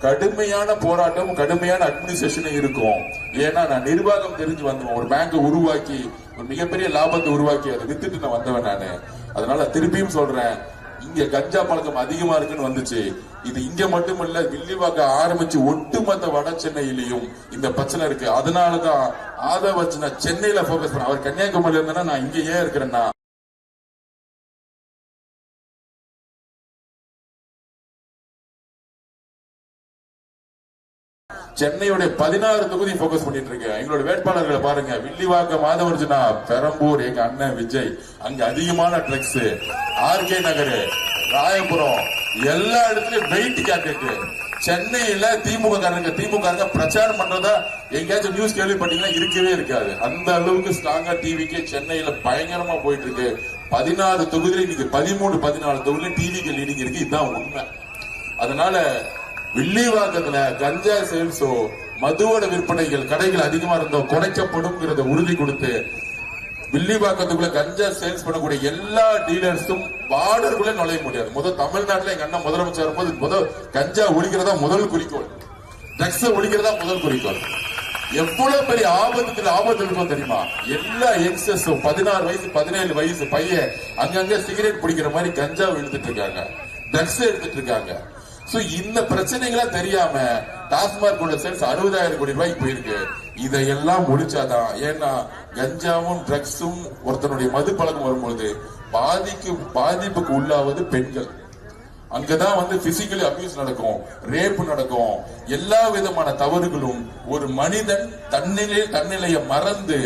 Speaker 1: கடுமையான போராட்டம், கடுமையான அட்மினிஸ்ட்ரேஷன் இருக்கும். ஏன்னா நான் நிர்வாகம் தெரிஞ்சு வந்தவன். ஒரு பேங்கை உருவாக்கி ஒரு மிகப்பெரிய லாபத்தை உருவாக்கி அதை வித்துட்டு நான் வந்தவன் நானு. அதனால திருப்பியும் சொல்றேன், இங்க கஞ்சா பழக்கம் அதிகமா இருக்குன்னு வந்துச்சு. இது இங்க மட்டுமல்ல, வில்லிவாக்க ஆரம்பிச்சு ஒட்டுமொத்த வட சென்னையிலையும் இந்த பிரச்சனை இருக்கு. அதனாலதான் ஆதவர்ஜுனா சென்னையில போக்கஸ் பண்ண. அவர் கன்னியாகுமரியில இருந்தா நான் இங்க ஏன் இருக்கிறேன்னா, சென்னையுடைய 16 தொகுதி போக்கஸ் பண்ணிட்டு இருக்கேன். எங்களோட வேட்பாளர்களை பாருங்க. வில்லிவாக்கம் ஆதவர்ஜுனா, பெரம்பூர் எங்க அண்ணன் விஜய், அங்க அதிகமான ட்ரக்ஸ், ஆர்கே நகர், ராயபுரம், எல்லா இடத்துலயும் வெயிட் கேண்டிடேட். சென்னையில திமுக பிரச்சாரம் பண்றதா எங்கேயாச்சும் நியூஸ் கேள்விப்பட்டீங்கன்னா இருக்கவே இருக்காது. அந்த அளவுக்கு ஸ்ட்ராங்கா டிவிக்கே சென்னையில பயங்கரமா போயிட்டு இருக்கு. 16 தொகுதியில இன்னைக்கு 13-14 தொகுதியில டிவிக்கு லீடிங் இருக்கு. இதுதான் உண்மை. அதனால வில்லிவாக்கத்துல கஞ்சா சேல்ஸோ மதுவோட விற்பனைகள் கடைகள் அதிகமா இருந்தோ குறைக்கப்படும் உறுதி கொடுத்து வில்லிவாக்கத்துக்குள்ள கஞ்சா சேல்ஸ் பண்ணக்கூடிய எல்லா டீலர்ஸும் பார்டருக்குள்ள நுழைய முடியாது. முதல் தமிழ்நாட்டுல எங்க அண்ணன் முதலமைச்சர் இருக்கும்போது முதல் கஞ்சா ஒழிக்கிறதா முதல் குறிக்கோள், ட்ரக்ஸ் ஒழிக்கிறதா முதல் குறிக்கோள். எவ்வளவு பெரிய ஆபத்து இருக்கும் தெரியுமா? எல்லா யங்ஸ்டர்ஸும் 16 வயசு 17 வயசு பையன் அங்கங்க சிகரெட் பிடிக்கிற மாதிரி கஞ்சா எடுத்துட்டு இருக்காங்க, ட்ரக்ஸ் எடுத்துட்டு இருக்காங்க. இந்த பிரச்சனைகளா தெரியாம டாஸ்மாக் உள்ள சேல்ஸ் 60,000 கோடி ரூபாய்க்கு போயிருக்கு. இதையெல்லாம் முடிச்சாதான். ஏன்னா கஞ்சாவும் ட்ரக்ஸும் ஒருத்தனுடைய மது பழக்கம் வரும்பொழுது பாதிப்புக்கு உள்ளாவது பெண்கள். அங்கதான் வந்து பிசிக்கலி அபியூஸ் நடக்கும், ரேப் நடக்கும், எல்லா விதமான தவறுகளும். ஒரு மனிதன் தன்னிலையை மறந்து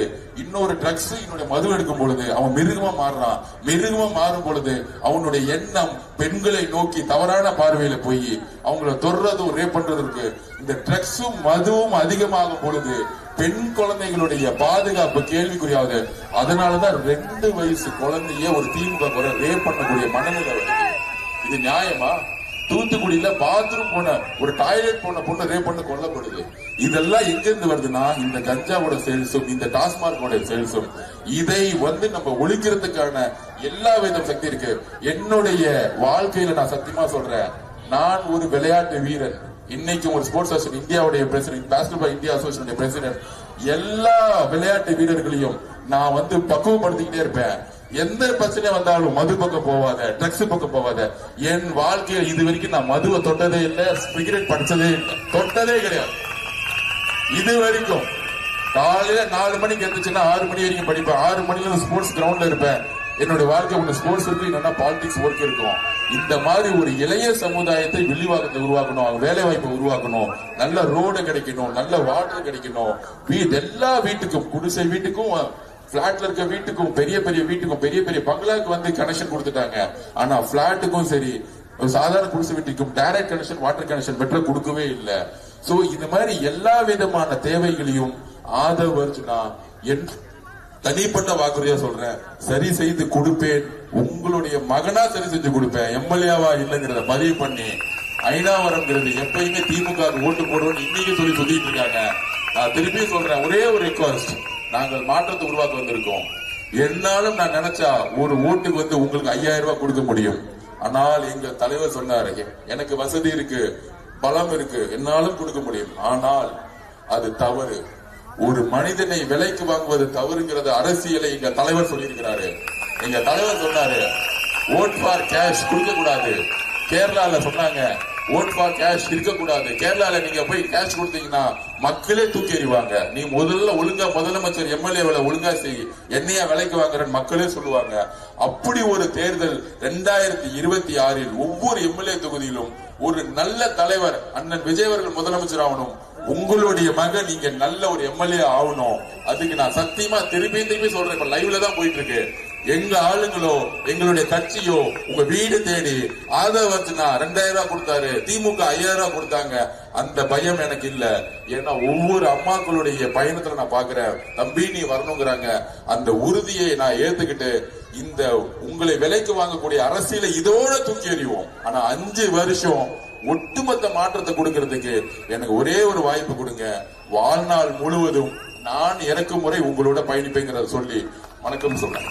Speaker 1: இன்னொரு ட்ரக்ஸ் இன்னொரு மது எடுக்கும் பொழுது அவன் மிருகமா மாறுறான். மிருகமா மாறும் பொழுது அவனுடைய எண்ணம் பெண்களை நோக்கி தவறான பார்வையில போய் அவங்கள தொடுறதும் ரேப் பண்றதுக்கு இந்த ட்ரக்ஸும் மதுவும் அதிகமாகும் பொழுது பெண் குழந்தைகளுடைய பாதுகாப்பு கேள்விக்குறியாவது. அதனாலதான் 2 வயசு குழந்தைய ஒரு திமுக ரேப் பண்ணக்கூடிய மனநிலை வருது. இது நியாயமா? தூத்துக்குடியில பாத்ரூம் போன ஒரு டாய்லெட் போன பொண்ணு ரேப் பண்ண கொல்லப்படுது. இதெல்லாம் எங்க இருந்து வருதுன்னா இந்த கஞ்சாவோட சேல்ஸும் இந்த டாஸ்மார்க்கோட சேல்ஸும். இதை நம்ம ஒழிக்கிறதுக்கான எல்லா வித சக்தி இருக்கு. என்னுடைய வாழ்க்கையில நான் சத்தியமா சொல்றேன், நான் ஒரு விளையாட்டு வீரன். இன்னைக்கு ஒரு ஸ்போர்ட்ஸ் அசோசியேஷன் இந்தியாவுடைய president, basketball India association president. எல்லா விளையாட்டு வீரர்களையும் நான் பக்குவப்படுத்திக்கிட்டே இருப்பேன். எந்த பிரச்சனை வந்தாலும் மது பக்கம் போவாத, ட்ரக்ஸ் பக்கம் போவாத. என் வாழ்க்கையில் இது வரைக்கும் நான் மதுவை தொட்டதே இல்லை, சிகரெட் படிச்சதே இல்லை, தொட்டதே கிடையாது. இது வரைக்கும் காலையில 4 மணிக்கு எந்துச்சுன்னா 6 மணி வரைக்கும் படிப்பேன். 6 மணில ஸ்போர்ட்ஸ் கிரவுண்ட்ல இருப்பேன். என்னுடைய வாழ்க்கை ஒண்ணு ஸ்போர்ட்ஸ் இருக்கு, இல்லைன்னா பாலிடிக்ஸ் ஒர்க் இருக்கும். இந்த மாதிரி ஒரு இளைய சமுதாயத்தை வில்லிவாக்கத்தை உருவாக்கணும், அவங்க வேலை வாய்ப்பை உருவாக்கணும், நல்ல ரோடு கிடைக்கணும், நல்ல வாட்டர் கிடைக்கணும். எல்லா வீட்டுக்கும், குடிசை வீட்டுக்கும், பிளாட்ல இருக்க வீட்டுக்கும், பெரிய பெரிய வீட்டுக்கும், பெரிய பெரிய பங்களாக்கு கனெக்ஷன் கொடுத்துட்டாங்க. ஆனா பிளாட்டுக்கும் சரி, சாதாரண குடிசை வீட்டுக்கும் டைரக்ட் கனெக்ஷன், வாட்டர் கனெக்ஷன் பெற்ற கொடுக்கவே இல்லை. சோ இது மாதிரி எல்லா விதமான தேவைகளையும் ஆதரவு அர்ஜுனா என் தனிப்பட்ட வாக்குறுதியா சொல்றேன், சரி செய்து கொடுப்பேன். உங்களுடைய மகனா சரி செஞ்சு கொடுப்பேன். எம்எல்ஏவா இல்லைங்கிறத பதிவு பண்ணி, ஐநாவரம்ங்கிறது எப்பயுமே திமுக ஓட்டு போடுவோம் இன்னைக்கு சொல்லி சொல்லிட்டு இருக்காங்க. நான் திருப்பி சொல்றேன், ஒரே ஒரு ரிக்வஸ்ட், நாங்கள் மாற்றத்தை உருவாக்க வந்திருக்கோம். என்னாலும் நான் நினைச்சா ஒரு ஓட்டுக்கு உங்களுக்கு 5000 ரூபாய் கொடுக்க முடியும். ஆனால் எங்க தலைவர் சொன்னாரு, எனக்கு வசதி இருக்கு, பலம் இருக்கு, என்னாலும் கொடுக்க முடியும். ஆனால் அது தவறு. ஒரு மனிதனை விலைக்கு வாங்குவது தவறுங்கிறது அரசியலை எங்க தலைவர் சொல்லியிருக்கிறாரு. எங்க தலைவர் சொன்னாரு, ஓட் ஃபார் கேஷ் கொடுக்க கூடாது. கேரளால சொன்னாங்க, ஓட் ஃபார் கேஷ் இருக்கக்கூடாது. கேரளால நீங்க போய் கேஷ் கொடுத்தீங்கன்னா மக்களே தூக்கி எறிவாங்க. நீ முதல்ல ஒழுங்கா முதலமைச்சர் எம்எல்ஏ ஒழுங்கா செய், என்னையா விலைக்கு வாங்குறன்னு மக்களே சொல்லுவாங்க. அப்படி ஒரு தேர்தல் 2026 ஒவ்வொரு எம்எல்ஏ தொகுதியிலும் ஒரு நல்ல தலைவர் அண்ணன் விஜய் அவர்கள் முதலமைச்சர் ஆகணும். உங்களுடைய மகன் நீங்க நல்ல ஒரு எம்எல்ஏ ஆகணும். அதுக்கு நான் சத்தியமா திருப்பி சொல்றேன். இப்ப லைவ்ல தான் போயிட்டு இருக்கு. எங்க ஆளுங்களோ எங்களுடைய கட்சியோ உங்க வீடு தேடி ஆதரவு வச்சுனா 2000 ரூபாய் கொடுத்தாரு, திமுக 5000 ரூபாய் கொடுத்தாங்க. அந்த பயம் எனக்கு இல்ல. ஏன்னா ஒவ்வொரு அம்மாக்களுடைய பயணத்துல நான் பாக்குறேன், தம்பி நீ வரணுங்கிறாங்க. அந்த உறுதியை நான் ஏத்துக்கிட்டு இந்த உங்களை விலைக்கு வாங்கக்கூடிய அரசியலை இதோட தூக்கி எறிவோம். ஆனா 5 வருஷம் ஒட்டுமொத்த மாற்றத்தை கொடுக்கறதுக்கு எனக்கு ஒரே ஒரு வாய்ப்பு கொடுங்க. வாழ்நாள் முழுவதும் நான் இறக்கும் முறை உங்களோட பயணிப்பேங்கிறத சொல்லி வணக்கம் சொல்றேன்.